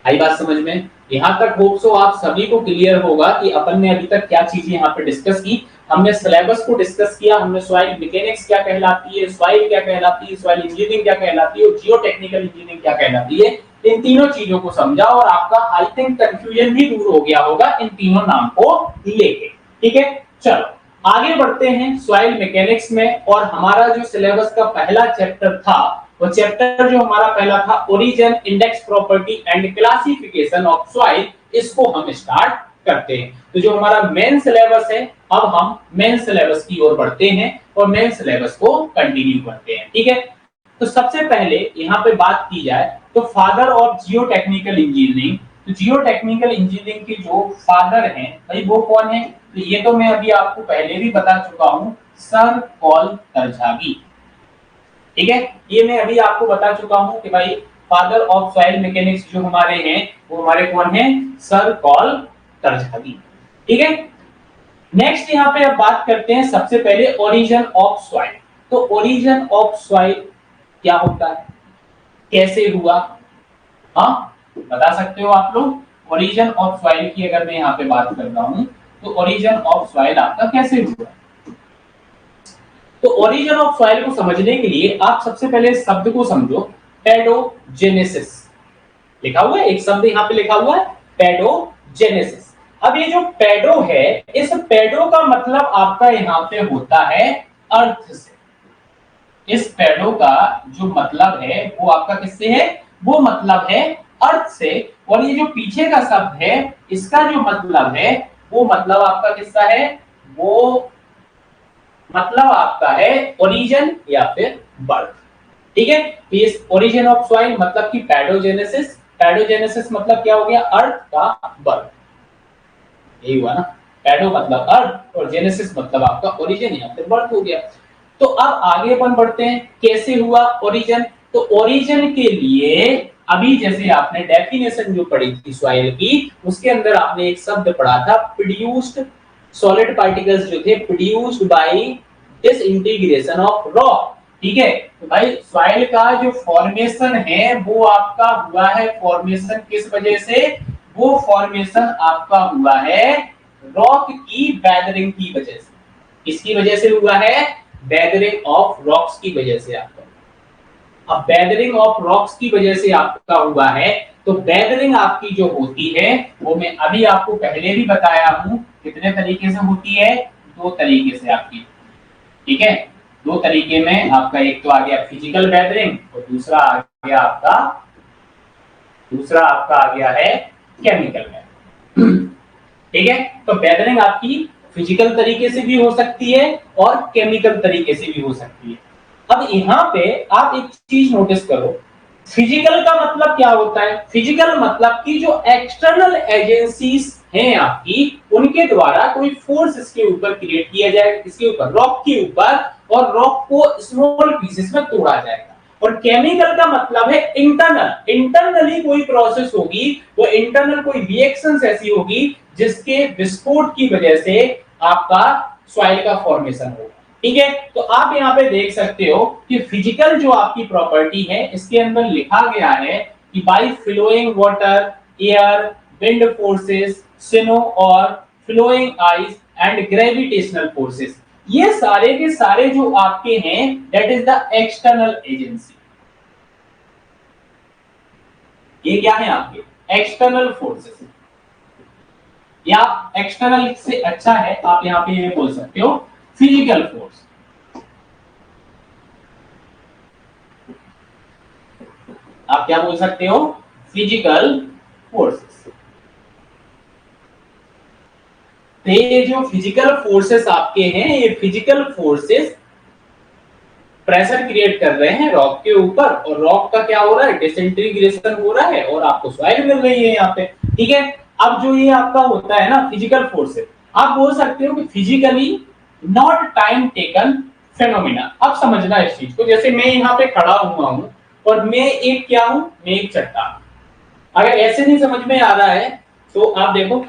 आई बात समझ में? यहां तक होप सो आप सभी को क्लियर होगा कि अपन ने अभी तक क्या चीजें यहाँ पे डिस्कस की। हमने सिलेबस को डिस्कस किया, हमने सॉइल मैकेनिक्स क्या कहलाती है, सॉइल क्या कहलाती है, सॉइल इंजीनियरिंग क्या कहलाती है, और जियो टेक्निकल इंजीनियरिंग क्या कहलाती है। इन तीनों चीजों को समझा और आपका आई थिंक कंफ्यूजन भी दूर हो गया होगा इन तीनों नाम को लेके, ठीक है। चलो आगे बढ़ते हैं सॉइल मैकेनिक्स में, और हमारा जो सिलेबस का पहला चैप्टर था, वो चैप्टर जो हमारा पहला था origin, index, property and classification of soil, इसको हम स्टार्ट करते हैं। तो जो हमारा मेन सिलेबस है, अब हम मेन सिलेबस की ओर बढ़ते हैं और मेन सिलेबस को कंटिन्यू करते हैं, ठीक है। तो सबसे पहले यहाँ पे बात की जाए तो father of Jio technical engineering, तो जियो टेक्निकल इंजीनियरिंग के जो फादर हैं भाई वो कौन है? तो ये तो मैं अभी आपको पहले भी बता चुका हूं, सर पॉल तरजागी, ठीक है। ये मैं अभी आपको बता चुका हूं कि भाई फादर ऑफ सॉइल मैकेनिक्स जो हमारे हैं वो हमारे कौन है? सर पॉल तरजागी, ठीक है। नेक्स्ट यहाँ पे अब बात करते हैं सबसे पहले ओरिजिन ऑफ सॉइल। तो ओरिजिन ऑफ सॉइल क्या होता है, कैसे हुआ? हाँ बता सकते हो आप लोग? ओरिजिन ऑफ सॉइल की अगर मैं यहाँ पे बात कर रहा हूँ तो ओरिजिन ऑफ सॉइल आपका कैसे हुआ? तो ओरिजिन ऑफ सॉइल को समझने के लिए आप सबसे पहले शब्द को समझो, पैडोजेनेसिस। लिखा हुआ है एक शब्द यहाँ पे लिखा हुआ है, पैडोजेनेसिस। अब ये जो पैडो है, इस पैडो का मतलब आपका यहाँ पे होता है अर्थ से। इस पैडो का जो मतलब है वो आपका किससे है? वो मतलब है अर्थ से। और ये जो पीछे का शब्द है, इसका जो मतलब है वो मतलब आपका किसका है? वो मतलब आपका है ओरिजिन या फिर बर्थ, ठीक है। इस ओरिजिन ऑफ सॉइल मतलब कि पैडोजेनेसिस, पैडोजेनेसिस मतलब क्या हो गया? अर्थ का बर्थ, यही हुआ ना, पैडो मतलब अर्थ और जेनेसिस मतलब आपका ओरिजिन या फिर बर्थ हो गया। तो अब आगे अपन बढ़ते हैं, कैसे हुआ ओरिजिन। तो ओरिजिन के लिए अभी जैसे आपने डेफिनेशन जो पढ़ी थी सॉइल की, उसके अंदर आपने एक शब्द पढ़ा था प्रोड्यूस्ड सॉलिड पार्टिकल्स जो थे produced by disintegration of rock. ठीक है, तो भाई सॉइल का जो फॉर्मेशन है वो आपका हुआ है, फॉर्मेशन किस वजह से, वो फॉर्मेशन आपका हुआ है रॉक की वेदरिंग की वजह से। किसकी वजह से हुआ है, वेदरिंग ऑफ रॉक्स की वजह से आपका। अब वेदरिंग ऑफ रॉक्स की वजह से आपका हुआ है, तो वेदरिंग आपकी जो होती है वो मैं अभी आपको पहले भी बताया हूं कितने तरीके से होती है, दो तरीके से आपकी। ठीक है, दो तरीके में आपका, एक तो आ गया फिजिकल वेदरिंग और दूसरा आ गया है केमिकल वेदरिंग। ठीक है, तो वेदरिंग आपकी फिजिकल तरीके से भी हो सकती है और केमिकल तरीके से भी हो सकती है। अब यहाँ पे आप एक चीज नोटिस करो, फिजिकल का मतलब क्या होता है, फिजिकल मतलब कि जो एक्सटर्नल एजेंसीज हैं आपकी, उनके द्वारा कोई फोर्स इसके ऊपर क्रिएट किया जाएगा, इसके ऊपर रॉक के ऊपर, और रॉक को स्मॉल पीसेस में तोड़ा जाएगा। और केमिकल का मतलब है इंटरनल, इंटरनली कोई प्रोसेस होगी, वो इंटरनल कोई रिएक्शंस ऐसी होगी जिसके विस्फोट की वजह से आपका सॉइल का फॉर्मेशन होगा। ठीक है, तो आप यहाँ पे देख सकते हो कि फिजिकल जो आपकी प्रॉपर्टी है इसके अंदर लिखा गया है कि by flowing water, air, wind forces, snow और flowing ice and gravitational forces, ये सारे के सारे जो आपके हैं that is the external agency. ये क्या है आपके एक्सटर्नल फोर्सेस, या एक्सटर्नल से अच्छा है आप यहाँ पे ये बोल सकते हो फिजिकल फोर्स। आप क्या बोल सकते हो, फिजिकल फोर्सेस। तो ये जो फिजिकल फोर्सेस आपके हैं, ये फिजिकल फोर्सेस प्रेशर क्रिएट कर रहे हैं रॉक के ऊपर, और रॉक का क्या हो रहा है, डिसइंटीग्रेशन हो रहा है और आपको सॉइल मिल रही है यहाँ पे। ठीक है, अब जो ये आपका होता है ना फिजिकल फोर्सेस, आप बोल सकते हो कि physically not time taken phenomena. अब समझना इस चीज को, जैसे मैं यहाँ पे खड़ा हुआ हूँ और मैं एक क्या हूं, मैं एक चट्टान। अगर ऐसे नहीं समझ में आ रहा है तो आप देखो,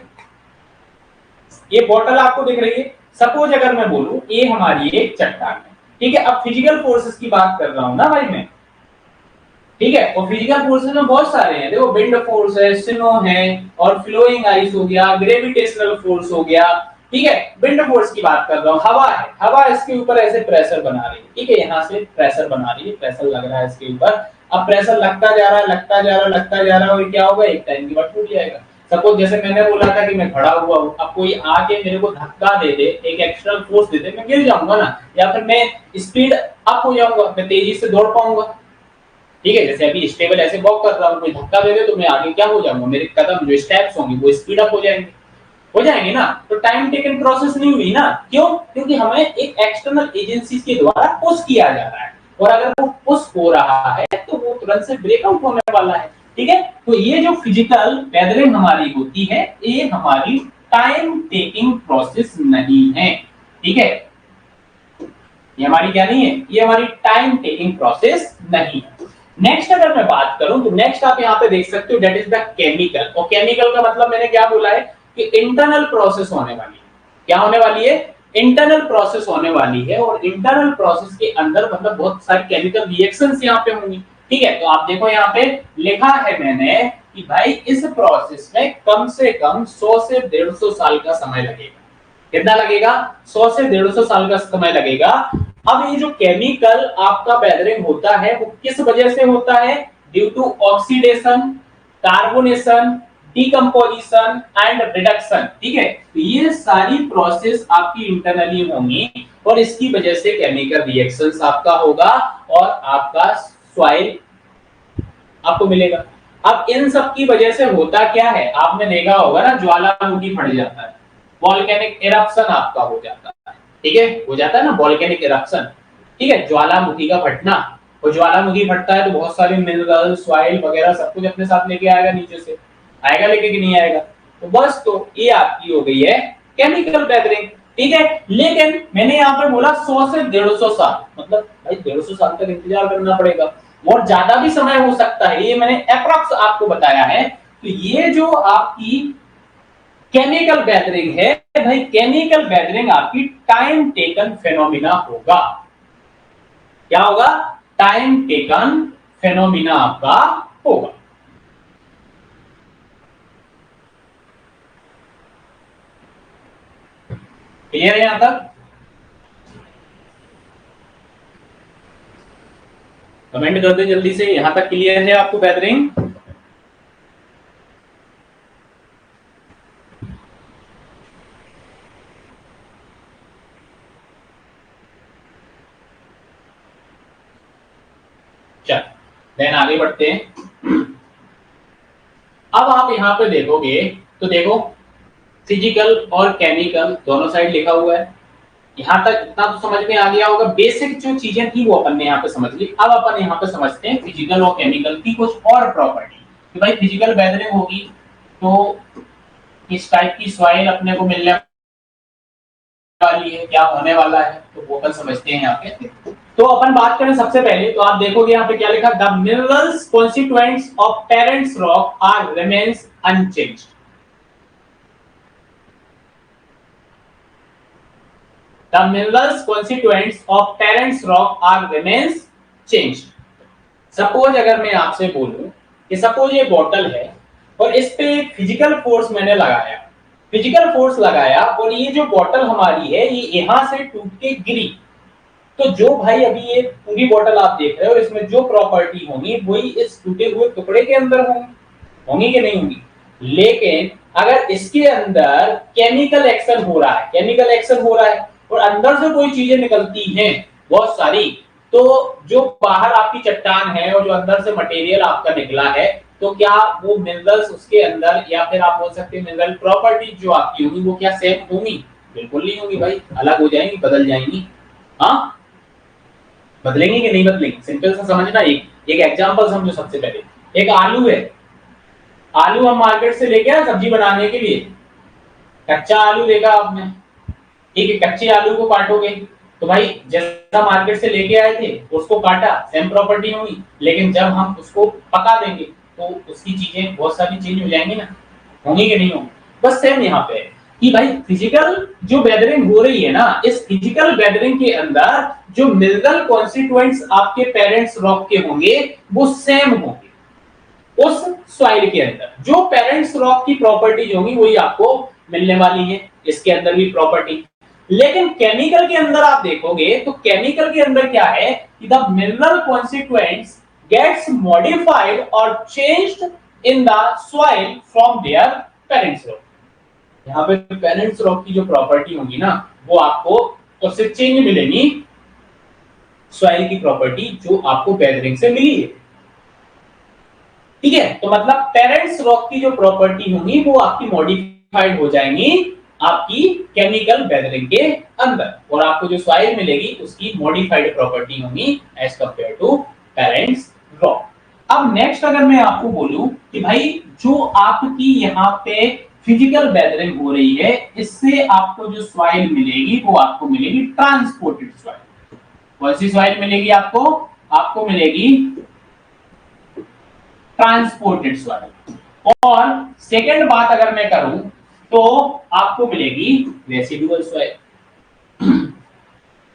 ये बोतल आपको दिख रही है, सपोज अगर मैं बोलूं ये हमारी एक चट्टान है। ठीक है, अब फिजिकल फोर्सेस की बात कर रहा हूं ना भाई मैं। ठीक है, और फिजिकल फोर्सेस में बहुत सारे हैं, देखो विंड फोर्स है, स्नो है, और फ्लोइंग आइस हो गया, ग्रेविटेशनल फोर्स हो गया। ठीक है, विंड फोर्स की बात कर रहा हूं, हवा है, हवा इसके ऊपर ऐसे प्रेशर बना रही है। ठीक है, यहाँ से प्रेशर बना रही है, प्रेशर लग रहा है इसके ऊपर। अब प्रेशर लगता जा रहा है, लगता जा रहा है, लगता जा रहा है, और क्या होगा, एक टाइम के बाद टूट जाएगा। सपोज जैसे मैंने बोला था कि मैं खड़ा हुआ हूं, अब कोई आके मेरे को धक्का दे दे, एक एक्सटर्नल फोर्स दे दे, मैं गिर जाऊंगा ना, या फिर मैं स्पीड अप हो जाऊंगा, मैं तेजी से दौड़ पाऊंगा। ठीक है, जैसे अभी स्टेबल ऐसे वॉक कर रहा हूँ, कोई धक्का दे दे तो मैं आगे क्या हो जाऊंगा, मेरे कदम जो स्टेप्स होंगे वो स्पीड अप हो जाएंगे ना। तो टाइम टेकन प्रोसेस नहीं हुई ना, क्यों, क्योंकि हमें एक एक्सटर्नल एजेंसी के द्वारा पुश किया जा रहा है, और अगर वो पुश हो रहा है तो वो तुरंत से ब्रेकआउट होने वाला है। ठीक है, तो ये जो फिजिकल वेदरिंग हमारी होती है, ये हमारी टाइम टेकिंग प्रोसेस नहीं है। ठीक है, ये हमारी क्या नहीं है, ये हमारी टाइम टेकिंग प्रोसेस नहीं है। नेक्स्ट अगर मैं बात करूं तो नेक्स्ट आप यहाँ पे देख सकते हो दैट इज द केमिकल। और केमिकल का मतलब मैंने क्या बोला है कि इंटरनल प्रोसेस होने वाली है। क्या होने वाली है, इंटरनल प्रोसेस होने वाली है, और इंटरनल प्रोसेस के अंदर मतलब बहुत सारी केमिकल रिएक्शंस यहाँ पे होंगी। ठीक है, तो आप देखो यहाँ पे लिखा है मैंने कि भाई इस प्रोसेस में कम से कम 100 से 150 साल का समय लगेगा। कितना लगेगा, 100 से 150 साल का समय लगेगा। अब ये जो केमिकल आपका वेदरिंग होता है वो किस वजह से होता है, due to oxidation, carbonation, decomposition and reduction. ठीक है, तो ये सारी प्रोसेस आपकी इंटरनली होंगी, और इसकी वजह से केमिकल रिएक्शंस आपका होगा और आपका सॉइल आपको मिलेगा। अब इन सब की वजह से होता क्या है, आपने देखा होगा ना, ज्वालामुखी फट जाता है, वोल्केनिक इरप्शन आपका हो जाता है। ठीक है, हो जाता है ना वोल्केनिक इरप्शन। ठीक है, ज्वालामुखी का फटना, और ज्वालामुखी फटता है तो बहुत सारे मिनरल, सॉइल वगैरह सब कुछ अपने साथ लेके आएगा, नीचे से आएगा लेके कि नहीं आएगा। तो बस तो ये आपकी हो गई है केमिकल वेदरिंग। ठीक है, लेकिन मैंने यहाँ पे बोला 100 से 150 साल, मतलब भाई 150 साल तक इंतजार करना पड़ेगा और ज्यादा भी समय हो सकता है, ये मैंने अप्रॉक्स आपको बताया है। तो ये जो आपकी केमिकल वेदरिंग है भाई, केमिकल वेदरिंग आपकी टाइम टेकन फेनोमिना होगा। क्या होगा? टाइम टेकन फेनोमिना आपका होगा। क्लियर है यहां तक? कमेंट कर दे जल्दी से, यहां तक क्लियर है आपको वेदरिंग? चल देन आगे बढ़ते हैं। अब आप यहां पे देखोगे तो देखो फिजिकल और केमिकल दोनों साइड लिखा हुआ है। यहां तक इतना तो समझ में आ गया होगा, बेसिक जो चीजें थी वो अपन ने यहाँ पे समझ ली। अब अपन यहाँ पे समझते हैं फिजिकल और केमिकल की कुछ और प्रॉपर्टी। कि भाई फिजिकल वेदरिंग होगी तो किस टाइप की सॉइल अपने को मिलने वाली है, क्या होने वाला है, तो वो अपन समझते हैं यहाँ पे। तो अपन बात करें सबसे पहले, तो आप देखोगे यहाँ पे क्या लिखा, the minerals constituents of parents rock are remains unchanged. The minerals constituents of parents rock are remains changed. Suppose अगर मैं आपसे बोलूं कि सपोज ये बॉटल है और इस पे एक फिजिकल फोर्स मैंने लगाया, फिजिकल फोर्स लगाया और ये जो बॉटल हमारी है ये यहां से टूट के गिरी, तो जो भाई अभी ये पूरी बॉटल आप देख रहे हो इसमें जो प्रॉपर्टी होंगी वही इस टूटे हुए टुकड़े के अंदर होंगी, होंगी कि नहीं होंगी। लेकिन अगर इसके अंदर केमिकल एक्शन हो रहा है, केमिकल एक्शन हो रहा है और अंदर से कोई चीजें निकलती हैं बहुत सारी, तो जो बाहर आपकी चट्टान है और जो अंदर से मटेरियल आपका निकला है, तो क्या वो मिनरल्स उसके अंदर या फिर आप बोल सकते हैं मिनरल प्रॉपर्टी जो आपकी होगी वो क्या सेम होंगी? बिल्कुल नहीं होंगी भाई, अलग हो जाएंगी, बदल जाएंगी। हाँ, बदलेंगे कि नहीं बदलेंगे? सिंपल सा समझना। एक एग्जांपल समझो। सबसे पहले एक आलू है, आलू हम मार्केट से लेके आए सब्जी बनाने के लिए, कच्चा आलू देखा आपने, ठीक है, कच्चे आलू को काटोगे तो भाई जैसा मार्केट से लेके आए थे उसको काटा, सेम प्रॉपर्टी होगी। लेकिन जब हम उसको पका देंगे तो उसकी चीजें बहुत सारी चेंज हो जाएंगी ना, होंगी कि नहीं होंगी? बस सेम यहाँ पे है कि भाई फिजिकल जो वेदरिंग हो रही है ना, इस फिजिकल वेदरिंग के अंदर जो मिनरल कॉन्स्टिट्यूएंट्स आपके पेरेंट्स रॉक के होंगे वो सेम होंगे उस सॉइल के अंदर। जो पेरेंट्स रॉक की प्रॉपर्टीज होंगी वही आपको मिलने वाली है, इसके अंदर भी प्रॉपर्टी। लेकिन केमिकल के अंदर आप देखोगे तो केमिकल के अंदर क्या है कि the mineral constituents gets modified और changed in the soil from their parents rock. यहाँ पे पेरेंट्स रॉक की जो प्रॉपर्टी होगी ना वो आपको उससे चेंज मिलेगी सॉइल की प्रॉपर्टी जो आपको वेदरिंग से मिली है। ठीक है, तो मतलब पेरेंट्स रॉक की जो प्रॉपर्टी होंगी वो आपकी मॉडिफाइड हो जाएंगी आपकी केमिकल वेदरिंग के अंदर, और आपको जो सॉइल मिलेगी उसकी मॉडिफाइड प्रॉपर्टी होंगी as compare to parents rock. अब नेक्स्ट अगर मैं आपको बोलूं कि भाई जो आपकी यहाँ पे फिजिकल वेदरिंग हो रही है इससे आपको जो सॉइल मिलेगी वो आपको मिलेगी ट्रांसपोर्टेड सॉइल। कौन सी सॉइल मिलेगी आपको? आपको मिलेगी ट्रांसपोर्टेड सॉइल। और सेकंड बात अगर मैं करूं तो आपको मिलेगी रेसिडुअल सॉइल।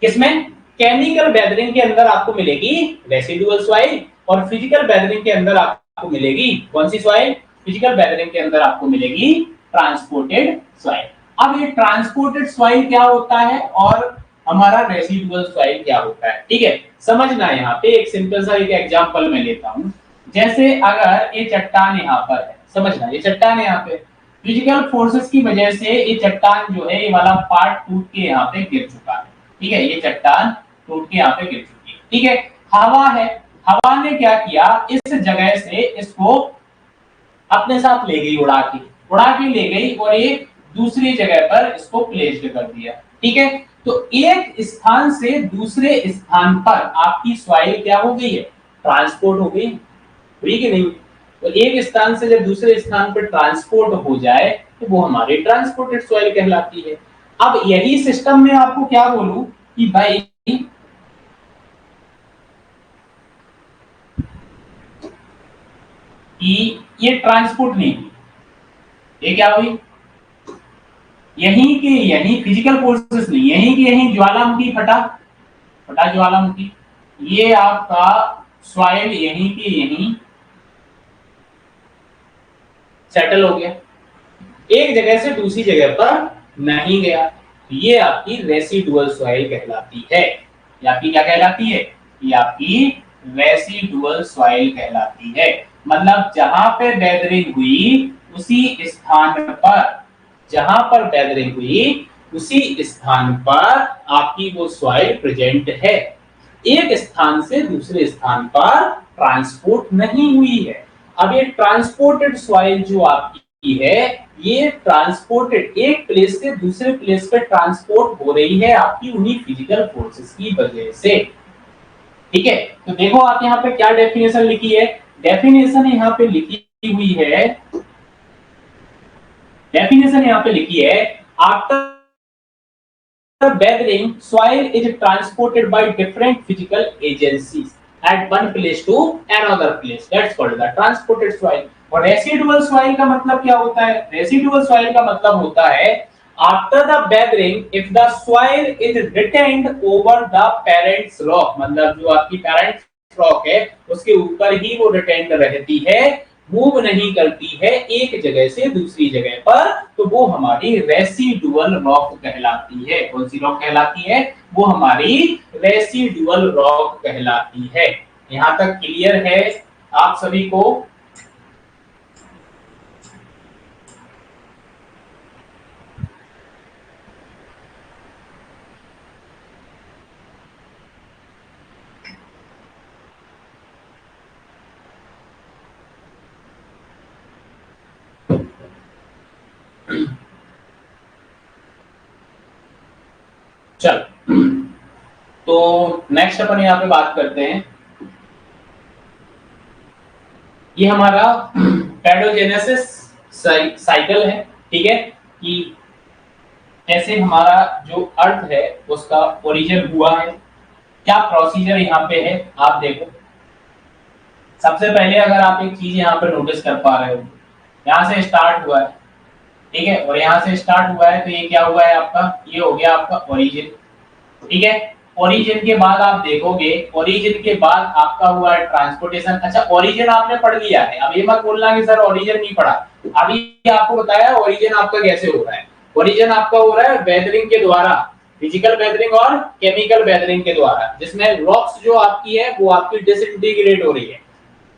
किसमें? केमिकल वेदरिंग के अंदर आपको मिलेगी रेसिडुअल सॉइल और फिजिकल वेदरिंग के अंदर आपको मिलेगी कौन सी सॉइल? फिजिकल वेदरिंग के अंदर आपको मिलेगी ट्रांसपोर्टेड सॉइल। अब ये ट्रांसपोर्टेड सॉइल क्या होता है और हमारा रेसिडुअल सॉइल क्या होता है, ठीक है, समझना। यहाँ पे एक सिंपल सा एक एग्जांपल मैं लेता हूं। जैसे अगर ये चट्टान यहाँ पर है, समझना, ये चट्टान यहाँ पे फिजिकल फोर्सेस की वजह से ये चट्टान जो है ये वाला पार्ट टूट के यहाँ पे गिर चुका है। ठीक है, ये चट्टान टूट के यहाँ पे गिर चुकी है। ठीक है, हवा है, हवा ने क्या किया, इस जगह से इसको अपने साथ ले गई, उड़ा के ले गई और ये दूसरी जगह पर इसको प्लेस्ड कर दिया। ठीक है, तो एक स्थान से दूसरे स्थान पर आपकी सॉइल क्या हो गई है? ट्रांसपोर्ट हो गई, हुई कि नहीं? तो एक स्थान से जब दूसरे स्थान पर ट्रांसपोर्ट हो जाए तो वो हमारी ट्रांसपोर्टेड सॉइल कहलाती है। अब यही सिस्टम में आपको क्या बोलूं कि भाई ये ट्रांसपोर्ट नहीं हुई, ये क्या हुई, यहीं के यहीं फिजिकल फोर्सेस नहीं, यहीं के यहीं ज्वालामुखी फटा, फटा ज्वालामुखी, ये आपका सॉइल यहीं के यहीं सेटल हो गया, एक जगह से दूसरी जगह पर नहीं गया, ये आपकी रेसिडुअल सॉइल कहलाती है। ये आपकी क्या कहलाती है, ये आपकी रेसिडुअल सॉइल कहलाती है। मतलब जहां पे वेदरिंग हुई उसी स्थान पर, जहां पर वेदरिंग हुई उसी स्थान पर आपकी वो सॉइल प्रेजेंट है, एक स्थान से दूसरे स्थान पर ट्रांसपोर्ट नहीं हुई है। अब ये ट्रांसपोर्टेड सॉइल जो आपकी है, ये ट्रांसपोर्टेड एक प्लेस से दूसरे प्लेस पे ट्रांसपोर्ट हो रही है आपकी उन्हीं फिजिकल फोर्सेस की वजह से। ठीक है, तो देखो आप यहाँ पे क्या डेफिनेशन लिखी है, डेफिनेशन यहाँ पे लिखी हुई है, डेफिनेशन यहाँ पे लिखी है, after weathering, soil is transported by different physical agencies at one place to another place. That's called the transported soil. और रेसिडुअल सॉइल का मतलब क्या होता है, रेसिडुअल सॉइल का मतलब होता है after the weathering if the soil is retained over the parent rock, मतलब जो आपकी पेरेंट रॉक है उसके ऊपर ही वो रिटेन्ड रहती है, मूव नहीं करती है एक जगह से दूसरी जगह पर, तो वो हमारी रेसिडुअल रॉक कहलाती है। कौन सी रॉक कहलाती है, वो हमारी रेसिडुअल रॉक कहलाती है। यहां तक क्लियर है आप सभी को? चल, तो नेक्स्ट अपन यहाँ पे बात करते हैं, ये हमारा पैडोजेनेसिस साइकिल है। ठीक है, कि कैसे हमारा जो अर्थ है उसका ओरिजिन हुआ है, क्या प्रोसीजर यहाँ पे है आप देखो। सबसे पहले अगर आप एक चीज यहाँ पे नोटिस कर पा रहे हो, यहाँ से स्टार्ट हुआ है, ठीक है, और यहाँ से स्टार्ट हुआ है, तो ये क्या हुआ है आपका, ये हो गया आपका ओरिजिन। ठीक है, ओरिजिन के बाद आप देखोगे, ओरिजिन के बाद आपका हुआ है ट्रांसपोर्टेशन। अच्छा, ओरिजिन आपने पढ़ लिया है, अब ये मत बोलना कि सर ओरिजिन नहीं पढ़ा, अभी आपको बताया ओरिजिन आपका कैसे हो रहा है। ओरिजिन आपका हो रहा है वेदरिंग के द्वारा, फिजिकल वेदरिंग और केमिकल वेदरिंग के द्वारा, जिसमें रॉक्स जो आपकी है वो आपकी डिसइंटीग्रेट हो रही है।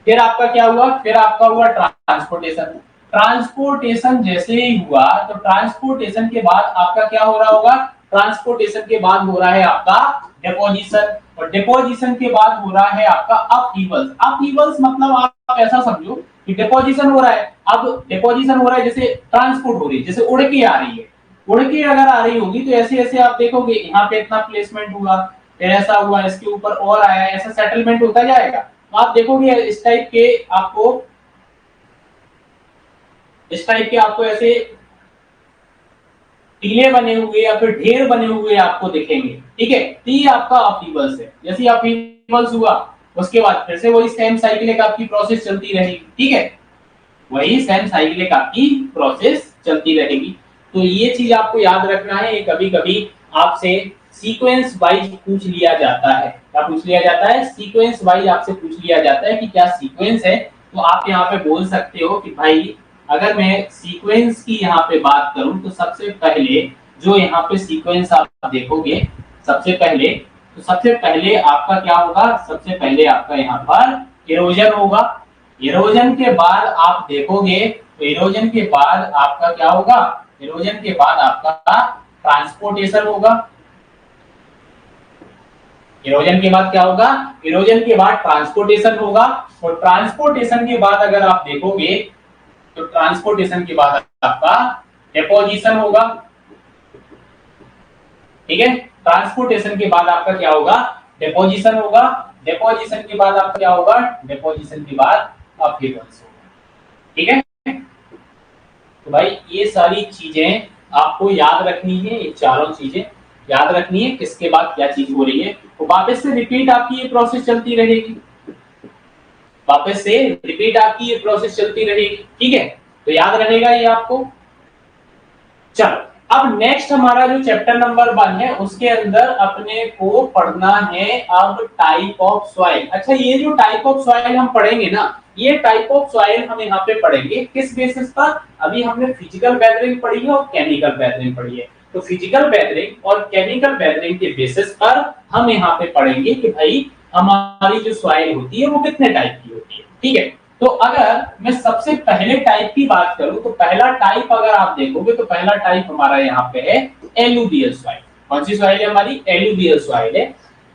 फिर आपका क्या हुआ, फिर आपका हुआ ट्रांसपोर्टेशन। ट्रांसपोर्टेशन जैसे ही हुआ तो ट्रांसपोर्टेशन के बाद आपका क्या हो रहा होगा, ट्रांसपोर्टेशन के बाद हो रहा है आपका डिपोजिशन, और डिपोजिशन के बाद हो रहा है आपका अपहीवल्स। अपहीवल्स मतलब आप ऐसा समझो कि डिपोजिशन हो रहा है, अब डिपोजिशन हो रहा है जैसे ट्रांसपोर्ट हो रही है, जैसे उड़ के आ रही है, उड़ के अगर आ रही होगी तो ऐसे ऐसे आप देखोगे यहाँ पे इतना प्लेसमेंट हुआ, फिर ऐसा हुआ, इसके ऊपर और आया, ऐसा सेटलमेंट होता जाएगा। तो आप देखोगे इस टाइप के आपको, इस टाइप के आपको ऐसे टीले बने हुए या फिर ढेर बने हुए आपको दिखेंगे। ठीक है, तो ये आपका अपहीवल्स है। जैसे अपहीवल्स हुआ उसके बाद फिर से वही सेम साइक्लिक आपकी प्रोसेस चलती रहेगी। ठीक है, वही सेम साइक्लिक आपकी प्रोसेस चलती रहेगी। तो ये चीज आपको याद रखना है, कभी कभी आपसे सीक्वेंस वाइज पूछ लिया जाता है। क्या पूछ लिया जाता है, सीक्वेंस वाइज आपसे पूछ लिया जाता है कि क्या सीक्वेंस है, तो आप यहाँ पे बोल सकते हो कि भाई अगर मैं सीक्वेंस की यहाँ पे बात करूं तो सबसे पहले जो यहाँ पे सीक्वेंस आप देखोगे, सबसे पहले आपका क्या होगा, सबसे पहले आपका यहाँ पर इरोजन होगा। इरोजन के बाद आप देखोगे तो इरोजन के बाद आपका क्या होगा, इरोजन के बाद आपका ट्रांसपोर्टेशन होगा। इरोजन के बाद क्या होगा, इरोजन के बाद ट्रांसपोर्टेशन होगा, और ट्रांसपोर्टेशन के बाद अगर आप देखोगे तो ट्रांसपोर्टेशन के बाद आपका डिपोजिशन होगा। ठीक है, ट्रांसपोर्टेशन के बाद आपका क्या होगा, डिपोजिशन होगा। डिपोजिशन के बाद आपका क्या होगा, डिपोजिशन के बाद अपहीवल्स होगा। ठीक है, तो भाई ये सारी चीजें आपको याद रखनी है, ये चारों चीजें याद रखनी है, किसके बाद क्या चीज हो रही है। तो वापस से रिपीट आपकी ये प्रोसेस चलती रहेगी, वापस से रिपीट आपकी ये प्रोसेस चलती रहेगी, ठीक है। तो याद रहेगा ये आपको। चलो अब नेक्स्ट हमारा जो चैप्टर नंबर 1 है उसके अंदर अपने को पढ़ना है अब टाइप ऑफ सॉइल। अच्छा ये जो टाइप ऑफ सॉइल हम पढ़ेंगे ना, ये टाइप ऑफ सॉइल हम यहाँ पे पढ़ेंगे किस बेसिस पर। अभी हमने फिजिकल वेदरिंग पढ़ी है और केमिकल वेदरिंग पढ़ी है, तो फिजिकल वेदरिंग और केमिकल वेदरिंग के बेसिस पर हम यहाँ पे पढ़ेंगे कि भाई हमारी जो सॉइल होती है वो कितने टाइप की होती है, ठीक है। तो अगर मैं सबसे पहले टाइप की बात करूं तो पहला टाइप अगर आप देखोगे तो पहला टाइप हमारा यहाँ पे है एलुवियल सॉइल। कौन सी सॉइल है हमारी? एलुवियल सॉइल है।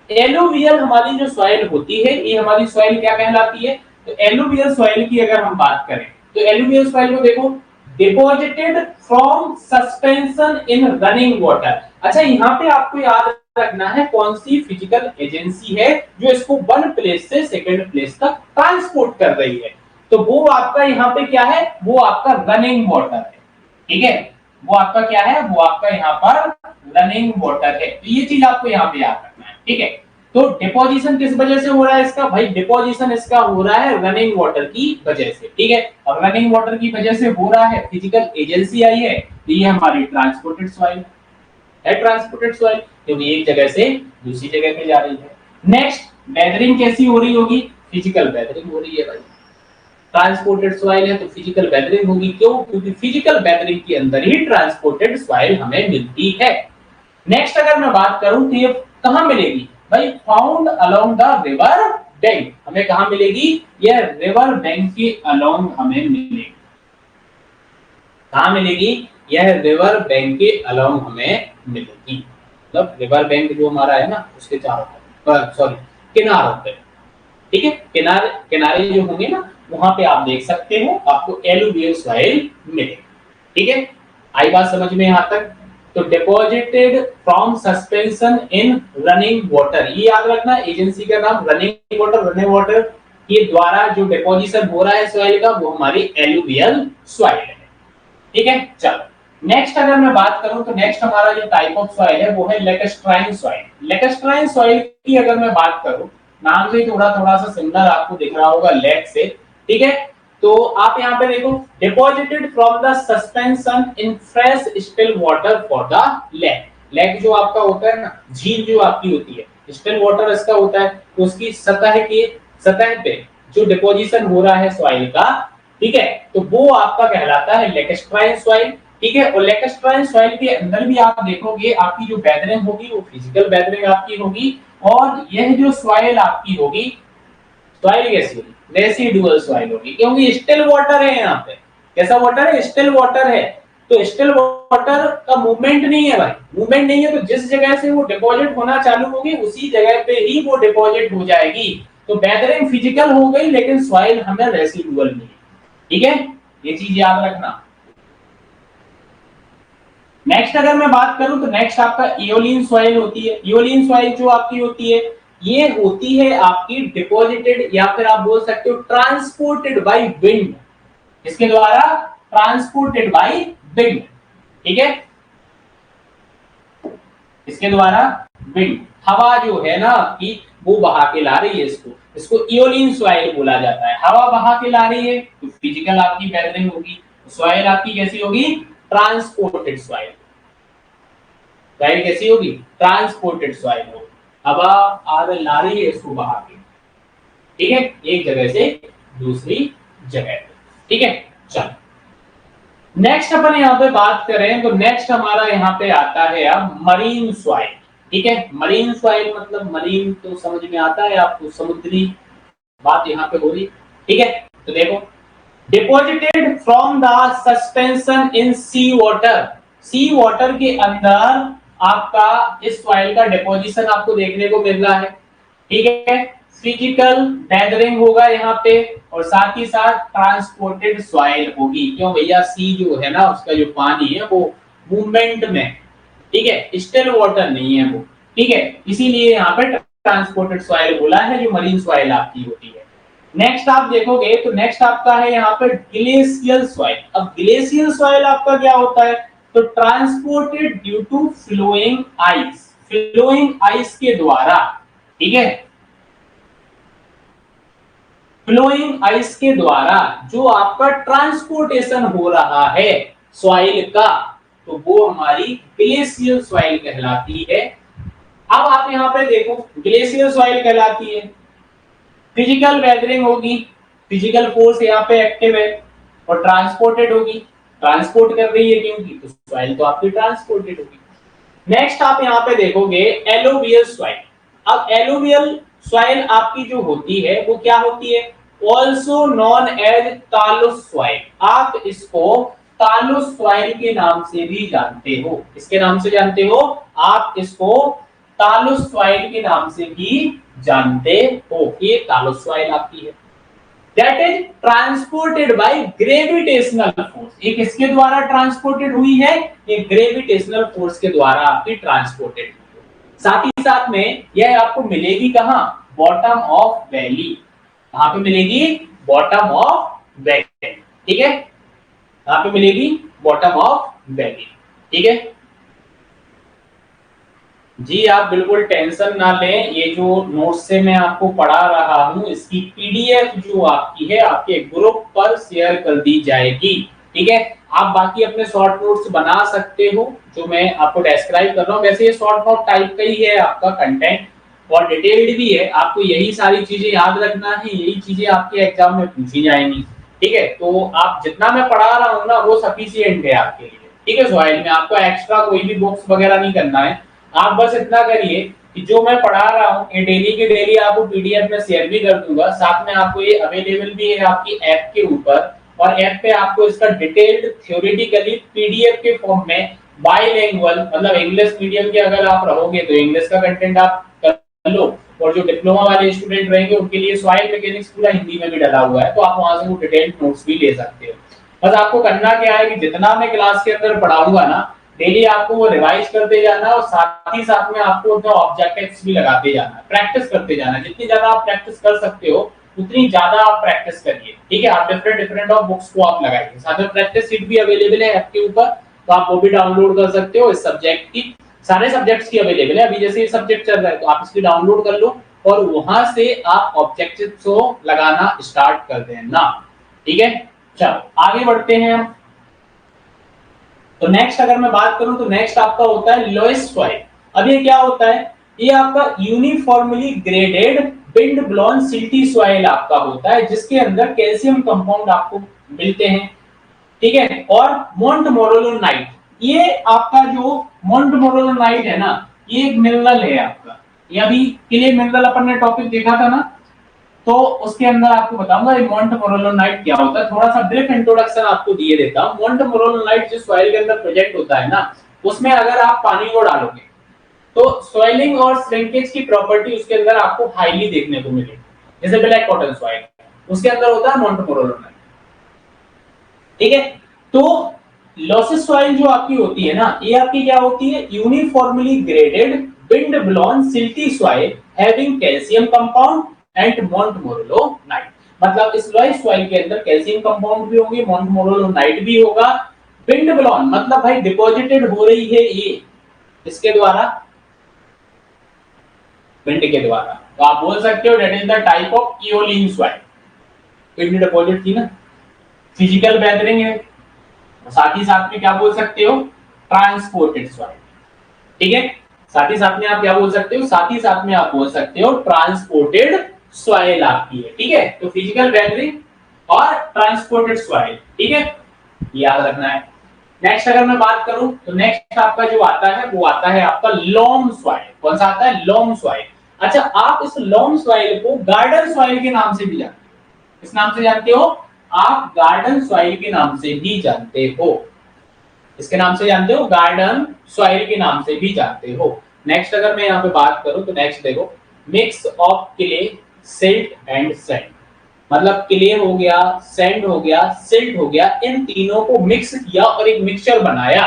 एलुवियल हमारी जो सॉइल होती है ये हमारी सॉइल क्या कहलाती है? तो एलुवियल सॉइल की अगर हम बात करें तो एलुवियल सॉइल को देखो, deposited from suspension in running water. अच्छा यहाँ पे आपको याद रखना है कौन सी फिजिकल एजेंसी है जो इसको वन प्लेस से सेकंड प्लेस तक ट्रांसपोर्ट कर रही है। तो वो आपका यहाँ पे क्या है? वो आपका रनिंग वाटर है, ठीक है। वो आपका क्या है? वो आपका यहाँ पर रनिंग वाटर है। तो ये चीज आपको यहाँ पे याद रखना है, ठीक है। तो डिपोजिशन किस वजह से हो रहा है इसका? भाई डिपोजिशन इसका हो रहा है रनिंग वाटर की वजह से, ठीक है। और रनिंग वाटर की वजह से हो रहा है, फिजिकल एजेंसी आई है, तो ये हमारी ट्रांसपोर्टेड सॉइल है, ट्रांसपोर्टेड सॉइल, क्योंकि एक जगह से दूसरी जगह पे जा रही है। नेक्स्ट वेदरिंग कैसी हो रही होगी? फिजिकल वेदरिंग हो रही है भाई। ट्रांसपोर्टेड सॉइल है तो फिजिकल वेदरिंग होगी, क्यों? क्योंकि फिजिकल वेदरिंग के अंदर ही ट्रांसपोर्टेड सॉइल हमें मिलती है। नेक्स्ट अगर मैं बात करूं तो ये कहां मिलेगी भाई? Found along the river bank. हमें कहां मिलेगी? यह रिवर बैंक के अलोंग हमें मिलेगी। कहां मिलेगी? यह रिवर बैंक के अलोंग हमें मिलेगी। मतलब रिवर बैंक जो हमारा है ना उसके चारों तरफ, सॉरी किनारों पे, ठीक है। किनारे किनारे जो होंगे ना वहां पे आप देख सकते हो आपको एलुवियल सॉइल मिलेगी, ठीक है। आई बात समझ में यहां तक? तो deposited from suspension in running water, ये याद रखना एजेंसी का नाम रनिंग वाटर। रनिंग वाटर के द्वारा जो डिपोजिशन हो रहा है सॉइल का वो हमारी एलुवियल सॉइल है, ठीक है। चलो नेक्स्ट अगर मैं बात करूं तो नेक्स्ट हमारा जो टाइप ऑफ सॉइल है वो है लेकस्ट्राइन सॉइल। लेकस्ट्राइन सॉइल की अगर मैं बात करूं, नाम से थोड़ा थोड़ा सा सिमिलर आपको दिख रहा होगा लेक से, ठीक है। तो आप यहाँ पे देखो, deposited from the suspension in fresh still water for the lake. Lake जो आपका होता है ना, झील जो आपकी होती है, स्टिल वाटर इसका होता है, तो उसकी सतह पे जो डिपोजिशन हो रहा है सॉइल का, ठीक है, तो वो आपका कहलाता है लेकस्ट्राइन सॉइल, ठीक है। और लेकस्ट्राइन सॉइल के अंदर भी आप देखोगे आपकी जो वेदरिंग होगी वो फिजिकल वेदरिंग आपकी होगी, और यह जो सॉइल आपकी होगी, सॉइल कैसी होगी? रेसिडुअल सॉइल होगी, क्योंकि स्टिल वाटर है यहाँ पे। कैसा वाटर है? स्टिल वाटर है। तो स्टिल वाटर का मूवमेंट नहीं है भाई, मूवमेंट नहीं है, तो जिस जगह से वो डिपॉजिट होना चालू होगी उसी जगह पे ही वो डिपॉजिट हो जाएगी। तो वेदरिंग फिजिकल हो गई लेकिन सॉइल हमें रेसिडुअल मिली, ठीक है। ये चीज याद रखना। नेक्स्ट अगर मैं बात करूं तो नेक्स्ट आपका इओलिन सॉइल होती है। इओलिन सॉइल जो आपकी होती है ये होती है आपकी डिपॉजिटेड, या फिर आप बोल सकते हो ट्रांसपोर्टेड बाय विंड। इसके द्वारा ट्रांसपोर्टेड बाय विंड, ठीक है। इसके द्वारा विंड, हवा जो है ना कि वो बहा के ला रही है इसको, इसको इओलिन सॉइल बोला जाता है। हवा बहा के ला रही है तो फिजिकल आपकी वेदरिंग होगी, सॉइल आपकी कैसी होगी? Transported soil. सॉइल कैसी होगी? ट्रांसपोर्टेड सॉइल होगी, हवा आ ला रही है इसको बहा के, ठीक है, एक जगह से दूसरी जगह पे, ठीक है। चलो नेक्स्ट अपन यहाँ पे बात करें तो नेक्स्ट हमारा यहाँ पे आता है अब मरीन सॉइल, ठीक है। मरीन सॉइल मतलब मरीन तो समझ में आता है आपको, समुद्री बात यहाँ पे हो रही, ठीक है। तो देखो, deposited from the suspension in sea water. Sea water के अंदर आपका इस सॉइल का डिपोजिशन आपको देखने को मिल रहा है, ठीक है। फिजिकल वेदरिंग होगा यहाँ पे, और साथ ही साथ ट्रांसपोर्टेड सॉइल होगी, क्यों भैया? सी जो है ना उसका जो पानी है वो मूवमेंट में, ठीक है, स्टिल वाटर नहीं है वो, ठीक है, इसीलिए यहाँ पे ट्रांसपोर्टेड सॉइल बोला है जो मरीन सॉइल आपकी होती है। नेक्स्ट आप देखोगे तो नेक्स्ट आपका है यहाँ पे ग्लेशियल सॉइल। अब ग्लेशियल सॉइल आपका क्या होता है, तो transported due to flowing ice, flowing ice के द्वारा, ठीक है, फ्लोइंग आइस के द्वारा जो आपका ट्रांसपोर्टेशन हो रहा है सॉइल का, तो वो हमारी ग्लेशियल सॉइल कहलाती है। अब आप यहाँ पे देखो ग्लेशियल सॉइल कहलाती है, फिजिकल वेदरिंग होगी, फिजिकल फोर्स यहाँ पे एक्टिव है, और ट्रांसपोर्टेड होगी, ट्रांसपोर्ट कर रही है क्योंकि, तो सॉइल तो आपकी ट्रांसपोर्टेड होगी। नेक्स्ट आप यहाँ पे देखोगे एलोवियल सॉइल। अब एलोवियल सॉइल आपकी जो होती है वो क्या होती है, ऑल्सो नॉन एज तालुस सॉइल। आप इसको तालुस सॉइल के नाम से भी जानते हो, इसके नाम से जानते हो, आप इसको तालुस सॉइल के नाम से भी जानते हो। ये तालुस सॉइल आपकी है, that is transported by gravitational force. ये किसके द्वारा ट्रांसपोर्टेड हुई है, ये ग्रेविटेशनल फोर्स के द्वारा आपकी ट्रांसपोर्टेड हुई है। साथ ही साथ में यह आपको मिलेगी कहां, बॉटम ऑफ वैली। कहां पे मिलेगी, बॉटम ऑफ वैली, ठीक है, कहां पे मिलेगी, बॉटम ऑफ वैली, ठीक है जी। आप बिल्कुल टेंशन ना लें, ये जो नोट्स से मैं आपको पढ़ा रहा हूं इसकी पीडीएफ जो आपकी है आपके ग्रुप पर शेयर कर दी जाएगी, ठीक है। आप बाकी अपने शॉर्ट नोट्स बना सकते हो जो मैं आपको डिस्क्राइब कर रहा हूं। वैसे ये शॉर्ट नोट टाइप का ही है आपका कंटेंट, और डिटेल्ड भी है, आपको यही सारी चीजें याद रखना है, यही चीजें आपके एग्जाम में पूछी जाएंगी, ठीक है। तो आप जितना मैं पढ़ा रहा हूँ ना वो सफिशिएंट है आपके लिए, ठीक है। सॉइल में आपको एक्स्ट्रा कोई भी बुक्स वगैरह नहीं करना है, आप बस इतना करिए कि जो मैं पढ़ा रहा हूँ ये डेली के डेली आपको पीडीएफ में शेयर भी कर दूंगा, साथ में आपको ये अवेलेबल भी है आपकी ऐप के ऊपर, और ऐप पे आपको इसका डिटेल्ड थ्योरेटिकली पीडीएफ के फॉर्म में बाइलिंगुअल, मतलब इंग्लिश मीडियम के अगर आप रहोगे तो इंग्लिश का कंटेंट आप कर लो, और जो डिप्लोमा वाले स्टूडेंट रहेंगे उनके लिए सॉइल मैकेनिक्स पूरा हिंदी में भी डाला हुआ है, तो आप वहां से वो डिटेल्ड नोट्स भी ले सकते हो। बस आपको करना क्या है कि जितना मैं क्लास के अंदर पढ़ाऊंगा ना डेली आपको वो रिवाइज करते जाना, और साथ ही साथ में आपको अपने ऑब्जेक्टिव्स भी लगाते जाना, प्रैक्टिस करते जाना। जितनी ज्यादा आप प्रैक्टिस कर सकते हो उतनी ज्यादा आप प्रैक्टिस करिए, ठीक है। आप डिफरेंट डिफरेंट ऑफ बुक्स को आप लगाइए, साथ में प्रैक्टिस शीट भी अवेलेबल है ऐप के ऊपर, तो आप वो भी डाउनलोड कर सकते हो। इस सब्जेक्ट की, सारे सब्जेक्ट्स की अवेलेबल है, अभी जैसे ये सब्जेक्ट चल रहा है तो आप इसकी डाउनलोड कर लो, और वहां से आप ऑब्जेक्टिव्स को लगाना स्टार्ट कर देना, ठीक है। चलो आगे बढ़ते हैं हम। तो नेक्स्ट अगर मैं बात करूं तो नेक्स्ट आपका होता है लोएस्ट सॉइल। अब ये क्या होता है, ये आपका uniformly graded wind blown silty soil आपका होता है, जिसके अंदर कैल्शियम कंपाउंड आपको मिलते हैं, ठीक है। और मोंटमोरोलोनाइट, ये आपका जो मोंटमोरोलोनाइट है ना, ये एक मिनरल है आपका, ये अभी क्ले मिनरल अपन ने टॉपिक देखा था ना, तो उसके अंदर आपको बताऊंगा ये मोंटमोरोलोनाइट क्या होता है। थोड़ा सा ब्रीफ इंट्रोडक्शन आपको दिए देता हूं। मोंटमोरोलोनाइट जो सॉइल के अंदर प्रेजेंट होता है ना, उसमें अगर आप पानी को डालोगे तो सॉइलिंग और श्रिंकेज की प्रॉपर्टी उसके अंदर आपको हाईली देखने को मिलेगी। जैसे ब्लैक कॉटन सॉइल, उसके अंदर होता है मोंटमोरोलोनाइट, ठीक है। तो लॉसेस सॉइल जो आपकी होती है ना, ये आपकी क्या होती है, uniformly graded wind blown silty soil having calcium compound and montmorillonite. मतलब इस लॉइस सॉइल के अंदर कैल्शियम कंपाउंड भी होंगे, मोंटमोरोलोनाइट भी होगा। विंड ब्लोन मतलब भाई डिपॉजिटेड हो रही है ये इसके द्वारा, विंड के द्वारा, तो आप बोल सकते हो that is the type of aeolian soil. Wind deposit थी ना, फिजिकल वेदरिंग है, साथ ही साथ में क्या बोल सकते हो, ट्रांसपोर्टेड सॉइल, ठीक है। साथ ही साथ में आप क्या बोल सकते हो, साथ ही साथ में आप बोल सकते हो ट्रांसपोर्टेड सॉइल आपकी है, ठीक है। तो फिजिकल वेदरिंग और ट्रांसपोर्टेड सॉइल, ठीक है, याद रखना है। नेक्स्ट अगर मैं बात करूं तो नेक्स्ट आपका जो आता है वो आता है आपका लॉम सॉइल। कौन सा आता है, लॉम सॉइल। अच्छा, आप इस लॉम सॉइल को गार्डन सॉइल के नाम से भी जानते हो। किस नाम से जानते हो आप, गार्डन सॉइल के नाम से भी जानते हो, इसके नाम से जानते हो, गार्डन सॉइल के नाम से भी जानते हो। नेक्स्ट अगर मैं यहाँ पे बात करूं तो नेक्स्ट देखो, mix of clay silt and sand. मतलब क्ले हो गया, सैंड हो गया, सिल्ट हो गया, इन तीनों को मिक्स किया और एक मिक्सचर बनाया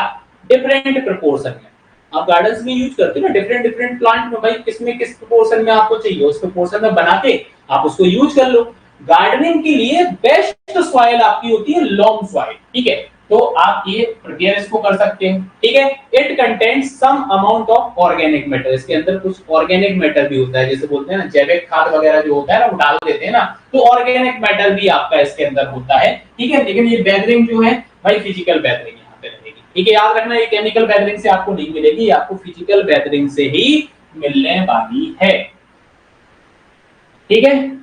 डिफरेंट प्रोपोर्शन में। आप गार्डन्स में यूज करते हो ना, डिफरेंट डिफरेंट प्लांट में, भाई किसमें किस प्रोपोर्शन में आपको चाहिए उस प्रोपोर्शन में बना के आप उसको यूज कर लो। गार्डनिंग के लिए बेस्ट सॉइल आपकी होती है लॉम सॉइल, ठीक है। तो आप ये प्रिपेयर इसको कर सकते हैं, ठीक है। It contains some amount of organic matter, इसके अंदर कुछ ऑर्गेनिक मैटर भी होता है, जैसे बोलते हैं ना जैविक खाद वगैरह जो होता है ना वो डाल देते हैं ना, तो ऑर्गेनिक मैटर भी आपका इसके अंदर होता है, ठीक है। लेकिन ये बेदरिंग जो है भाई फिजिकल बेदरिंग यहाँ पे रहेगी, ठीक है। याद रखना ये केमिकल बेदरिंग से आपको नहीं मिलेगी, आपको फिजिकल बेदरिंग से ही मिलने वाली है, ठीक है।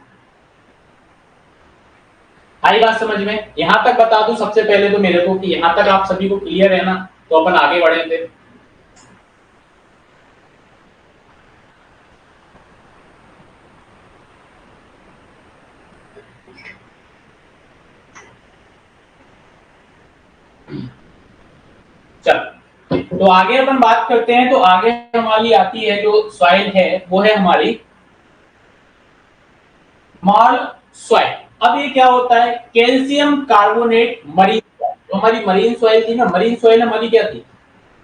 आई बात समझ में? यहां तक बता दूं सबसे पहले तो मेरे को कि यहां तक आप सभी को क्लियर है ना, तो अपन आगे बढ़े थे। चल तो आगे अपन बात करते हैं। तो आगे हमारी आती है जो सॉइल है वो है हमारी मार्ल सॉइल। अब ये क्या होता है, कैल्शियम कार्बोनेट मरीन, जो हमारी मरीन सॉइल थी ना, मरीन सॉइल हमारी क्या थी,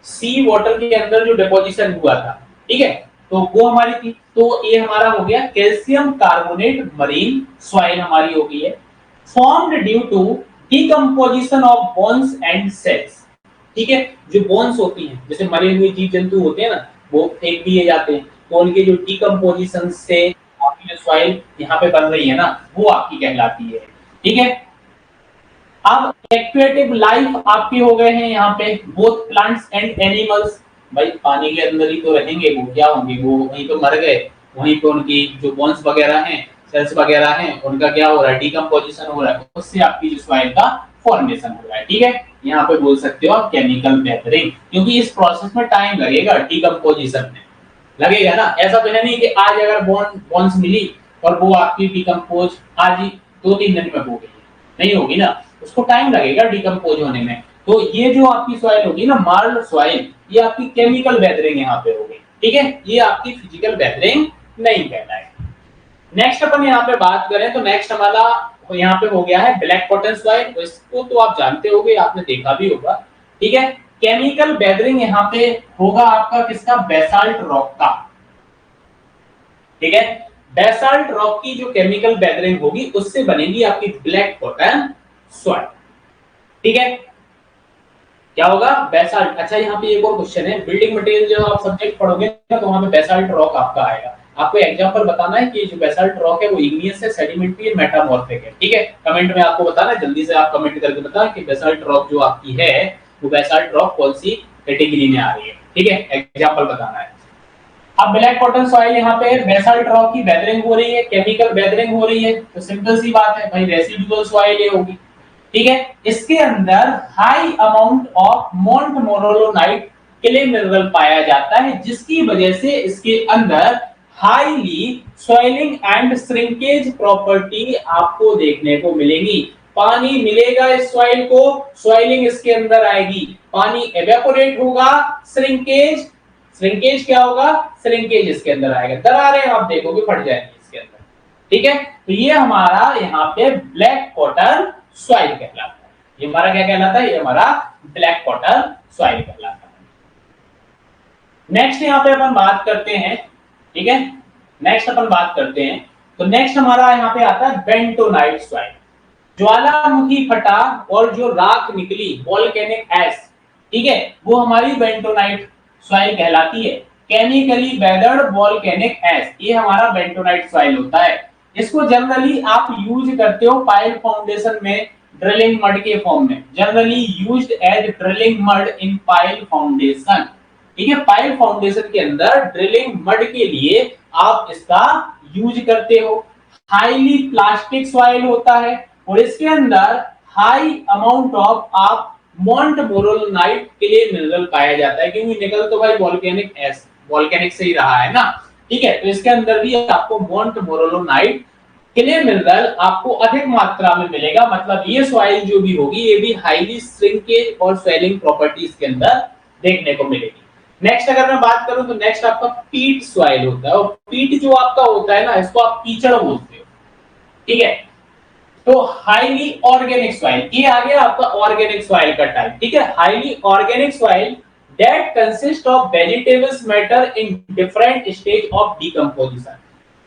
सी वाटर के अंदर जो डिपोजिशन हुआ था, ठीक है, तो वो हमारी थी। तो ये हमारा हो गया कैल्शियम कार्बोनेट मरीन सॉइल हमारी हो गई है, formed due to decomposition of bones and cells, ठीक है। जो बोन्स होती हैं, जैसे मरे हुए जीव जंतु होते हैं ना, वो फेंक दिए जाते हैं, तो उनके जो डिकम्पोजिशन से आपकी जो सॉइल यहाँ पे बन रही है ना, वो आपकी कहलाती है, ठीक है। अब एक्वेटिव लाइफ आपके हो गए हैं यहाँ पे बोथ प्लांट्स एंड एनिमल्स, भाई पानी के अंदर ही तो रहेंगे, वो क्या होंगे, वो वहीं तो मर गए, वहीं पे उनकी जो बोन्स वगैरह हैं, सेल्स वगैरह हैं, उनका क्या हो रहा है, डिकम्पोजिशन हो रहा है, उससे आपकी जो सॉइल का फॉर्मेशन हो रहा है, ठीक है। यहाँ पे बोल सकते हो आप केमिकल बेहतरीन, क्योंकि इस प्रोसेस में टाइम लगेगा, डिकम्पोजिशन में लगेगा ना। ऐसा तो है नहीं कि आज अगर बोन्स मिली और वो आपकी डिकम्पोज आज ही 2-3 दिन में हो गई, नहीं होगी ना, उसको टाइम लगेगा डिकम्पोज होने में। तो ये जो आपकी सॉइल होगी ना मार्ल सॉइल, ये आपकी केमिकल बेहतरीन यहाँ पे होगी, ठीक है, ये आपकी फिजिकल बेहतरीन नहीं कहना है। नेक्स्ट अपन यहाँ पे बात करें तो नेक्स्ट हमारा यहाँ पे हो गया है ब्लैक कॉटन सॉइल, इसको तो आप जानते होंगे, आपने देखा भी होगा, ठीक है। केमिकल बेदरिंग यहाँ पे होगा आपका किसका, बेसाल्ट रॉक का, ठीक है। बेसाल्ट रॉक की जो केमिकल बेदरिंग होगी उससे बनेगी आपकी ब्लैक कॉटन सॉइल, ठीक है। क्या होगा, बेसाल्ट। अच्छा यहाँ पे एक और क्वेश्चन है, बिल्डिंग मटेरियल जो आप सब्जेक्ट पढ़ोगे ना, तो वहां पे बेसाल्ट रॉक आपका आएगा, आपको एग्जांपल बताना है कि जो बेसाल्ट रॉक है वो इग्नियस है, सेडिमेंट्री है, मेटामॉर्फिक है, ठीक है। कमेंट में आपको बताना है, जल्दी से आप कमेंट करके बताएं कि बेसाल्ट रॉक जो आपकी है वो बेसाल्ट रॉक कौन सी कैटेगरी में आ रही है, ठीक है, एग्जांपल बताना है। अब ब्लैक कॉटन सॉइल यहाँ पे बेसाल्ट रॉक की बेदरिंग हो रही है, केमिकल बेदरिंग हो रही है, तो सिंपल सी बात है भाई रेसिडुअल सॉइल ये होगी, ठीक है। इसके अंदर high amount of montmorillonite clay mineral पाया जाता है, जिसकी वजह से इसके अंदर highly swelling and shrinkage property आपको देखने को मिलेगी। पानी मिलेगा इस सॉइल को, सॉइलिंग इसके अंदर आएगी, पानी एवेपोरेट होगा, श्रिंकेज, श्रिंकेज क्या होगा, श्रिंकेज इसके अंदर आएगा, दरारें आप देखोगे फट जाएंगी इसके अंदर, ठीक है। तो ये हमारा यहाँ पे ब्लैक कॉटन सॉइल कहलाता है, ये हमारा क्या कहलाता है, ये हमारा ब्लैक कॉटन सॉइल कहलाता है। नेक्स्ट यहाँ पे अपन बात करते हैं, ठीक है, नेक्स्ट अपन बात करते हैं, तो नेक्स्ट हमारा यहाँ पे आता है बेंटोनाइट सॉइल। ज्वालामुखी फटा और जो राख निकली वोल्केनिक एश, ठीक है, वो हमारी बेंटोनाइट सॉइल कहलाती है। केमिकली वेदर्ड वोल्केनिक एश, ये हमारा बेंटोनाइट सॉइल होता है। इसको जनरली आप यूज करते हो पाइल फाउंडेशन में, ड्रिलिंग मड के फॉर्म में, generally used as drilling mud in pile foundation, ठीक है। पाइल फाउंडेशन के अंदर ड्रिलिंग मड के लिए आप इसका यूज करते हो। हाईली प्लास्टिक सॉइल होता है और इसके अंदर हाई अमाउंट ऑफ आप मोंट मोरोलोनाइट क्ले मिनरल पाया जाता है, क्योंकि निकल तो भाई वोल्केनिक एश, वोल्केनिक से ही रहा है ना, ठीक है। तो इसके अंदर भी आपको मोंट मोरोलोनाइट क्ले मिनरल आपको अधिक मात्रा में मिलेगा, मतलब ये सॉइल जो भी होगी ये भी हाईली श्रिंकेज और स्वेलिंग प्रॉपर्टी इसके अंदर देखने को मिलेगी। नेक्स्ट अगर मैं बात करूं तो नेक्स्ट आपका पीट सॉइल होता है, और पीट जो आपका होता है ना, इसको आप कीचड़ बोलते हो, ठीक है। तो हाईली ऑर्गेनिक सॉइल, ये आ गया आपका ऑर्गेनिक सॉइल का टाइप, ठीक है। Highly organic soil that consist of vegetables matter in different stage of decomposition,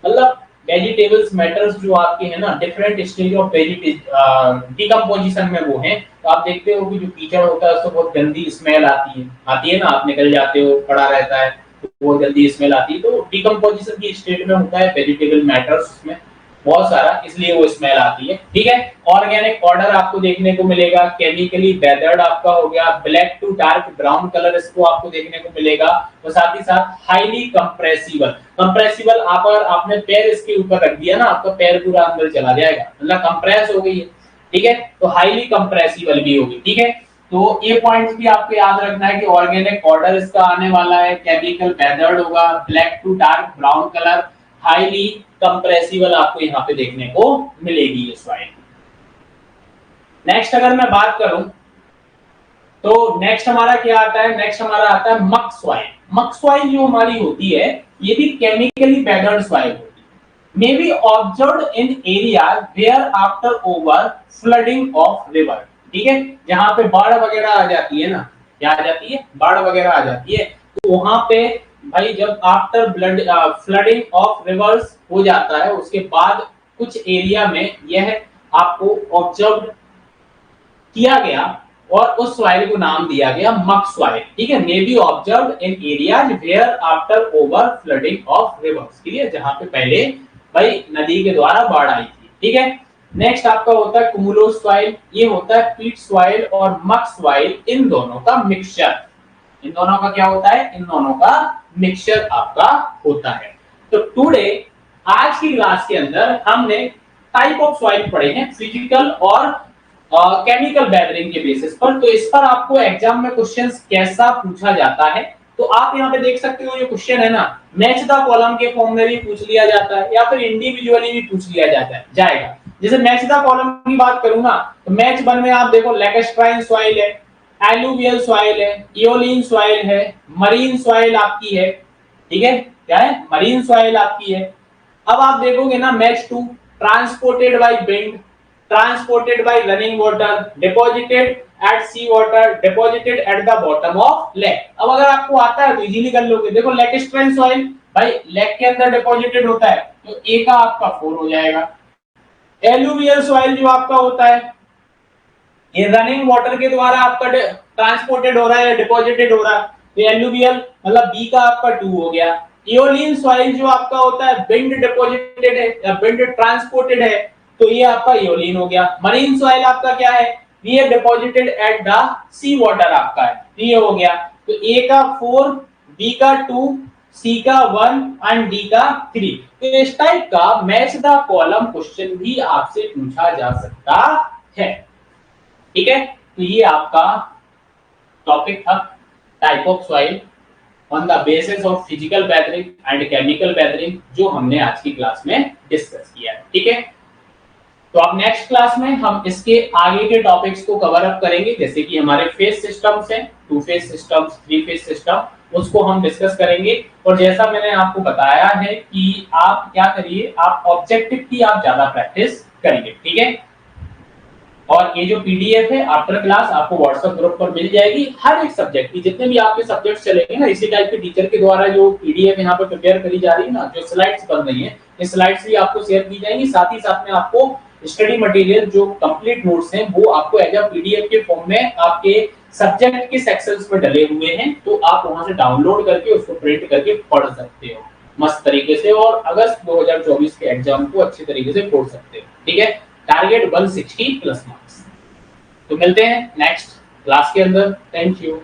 मतलब वेजिटेबल्स मैटर्स जो आपके है ना डिफरेंट स्टेज ऑफ डिकम्पोजिशन में वो हैं। तो आप देखते हो कि जो कीचड़ होता है उससे बहुत गंदी स्मेल आती है ना, आप निकल जाते हो पड़ा रहता है तो बहुत जल्दी स्मेल आती है। तो डिकम्पोजिशन की स्टेट में होता है वेजिटेबल मैटर्स उसमें बहुत सारा, इसलिए वो स्मेल आती है। ठीक है, ऑर्गेनिक ऑर्डर आपको देखने को मिलेगा, केमिकली वेदर्ड आपका हो गया, black to dark brown colour इसको आपको देखने को मिलेगा, और साथ ही साथ हाईली कंप्रेसिबल। कंप्रेसिबल आप अगर आपने पैर इसके ऊपर रख दिया ना, आपका पैर पूरा अंदर चला जाएगा, मतलब कंप्रेस हो गई है। ठीक है, तो हाईली कंप्रेसिबल भी होगी। ठीक है, तो ये पॉइंट्स भी आपको याद रखना है कि ऑर्गेनिक ऑर्डर इसका आने वाला है, केमिकल वेदर्ड होगा, black to dark brown colour, highly compressible आपको यहाँ पे देखने को मिलेगी ये सॉइल। नेक्स्ट अगर मैं बात करूं तो नेक्स्ट हमारा क्या आता है, नेक्स्ट हमारा आता है मक सॉइल। मक सॉइल जो हमारी होती है ये भी केमिकली वेदर्ड सॉइल होती है, may be observed in area where after over flooding of river. ठीक है, जहां पे बाढ़ वगैरह आ जाती है ना, क्या आ जाती है, बाढ़ वगैरह आ जाती है, तो वहां पे भाई जब आफ्टर फ्लडिंग ऑफ रिवर्स हो जाता है उसके बाद कुछ एरिया में यह आपको ऑब्जर्व किया गया और उस सॉइल को नाम दिया गया मक सॉइल। ठीक है, may be observed in areas where after over flooding of rivers, ठीक है, जहां पे पहले भाई नदी के द्वारा बाढ़ आई थी। ठीक है, नेक्स्ट आपका होता है कुमुलो सॉइल, ये होता है पीट सॉइल और मक सॉइल, इन दोनों का मिक्सचर। इन दोनों का क्या होता है, इन दोनों का मिक्सचर आपका होता है। तो टुडे आज की क्लास के अंदर हमने टाइप ऑफ सॉइल पढ़े हैं फिजिकल और केमिकल वेदरिंग के बेसिस पर। तो इस पर आपको एग्जाम में क्वेश्चंस कैसा पूछा जाता है, तो आप यहाँ पे देख सकते हो ये क्वेश्चन है ना, मैच द कॉलम के फॉर्म में भी पूछ लिया जाता है या फिर इंडिविजुअली भी पूछ लिया जाएगा। जैसे मैच द कॉलम की बात करूं ना, तो मैच 1 में आप देखो लैकेस्ट्राइन सॉइल है, एलुवियल सॉइल है, इओलिन सॉइल है, मरीन सॉइल आपकी है। ठीक है, क्या है, मरीन सॉइल आपकी है। अब आप देखोगे ना match 2, transported by wind, transported by running water, deposited at sea water, deposited at the bottom of lake. अब अगर आपको आता है तो इजीली कर लोगे। देखो लैकेस्ट्राइन सॉइल भाई लेक के अंदर डिपॉजिटेड होता है तो ए का आपका 4 हो जाएगा। एलुवियल सॉइल जो आपका होता है ये रनिंग वाटर के द्वारा आपका ट्रांसपोर्टेड हो रहा है या डिपॉजिटेड हो रहा है, तो एलुवियल मतलब बी का आपका 2 हो गया। इओलिन सॉइल जो आपका होता है विंड डिपॉजिटेड है या विंड ट्रांसपोर्टेड है, तो ये आपका इओलिन हो गया। मरीन सॉइल आपका क्या है, ये deposited at the sea water आपका है, ये हो गया। तो ए का 4, बी का 2, सी का 1 एंड डी का 3। तो इस टाइप का मैच द कॉलम क्वेश्चन भी आपसे पूछा जा सकता है। ठीक है, तो ये आपका टॉपिक था type of soil on the basis of physical weathering and chemical weathering, जो हमने आज की क्लास में डिस्कस किया है। ठीक है, तो अब नेक्स्ट क्लास में हम इसके आगे के टॉपिक्स को कवर अप करेंगे, जैसे कि हमारे फेज सिस्टम्स हैं, 2 फेज सिस्टम्स, 3 फेज सिस्टम, उसको हम डिस्कस करेंगे। और जैसा मैंने आपको बताया है कि आप क्या करिए, आप ऑब्जेक्टिव की आप ज्यादा प्रैक्टिस करिए। ठीक है, और ये जो पीडीएफ है आफ्टर क्लास आपको व्हाट्सएप ग्रुप पर मिल जाएगी, हर एक सब्जेक्ट की, जितने भी आपके सब्जेक्ट चलेंगे ना, इसी टाइप के टीचर के द्वारा जो पीडीएफ यहाँ पे प्रिपेयर करी जा रही है ना, जो स्लाइड्स बन रही है, ये स्लाइड्स भी आपको शेयर की जाएंगी। साथ ही साथ में आपको स्टडी मटेरियल जो कंप्लीट नोट्स हैं वो आपको एज अ पीडीएफ के फॉर्म में आपके सब्जेक्ट के सेक्शंस में डले हुए हैं, तो आप वहां से डाउनलोड करके उसको प्रिंट करके पढ़ सकते हो मस्त तरीके से, और अगस्त 2024 के एग्जाम को अच्छे तरीके से पढ़ सकते हो। ठीक है, टारगेट 160 प्लस मार्क्स। तो मिलते हैं नेक्स्ट क्लास के अंदर। Thank you.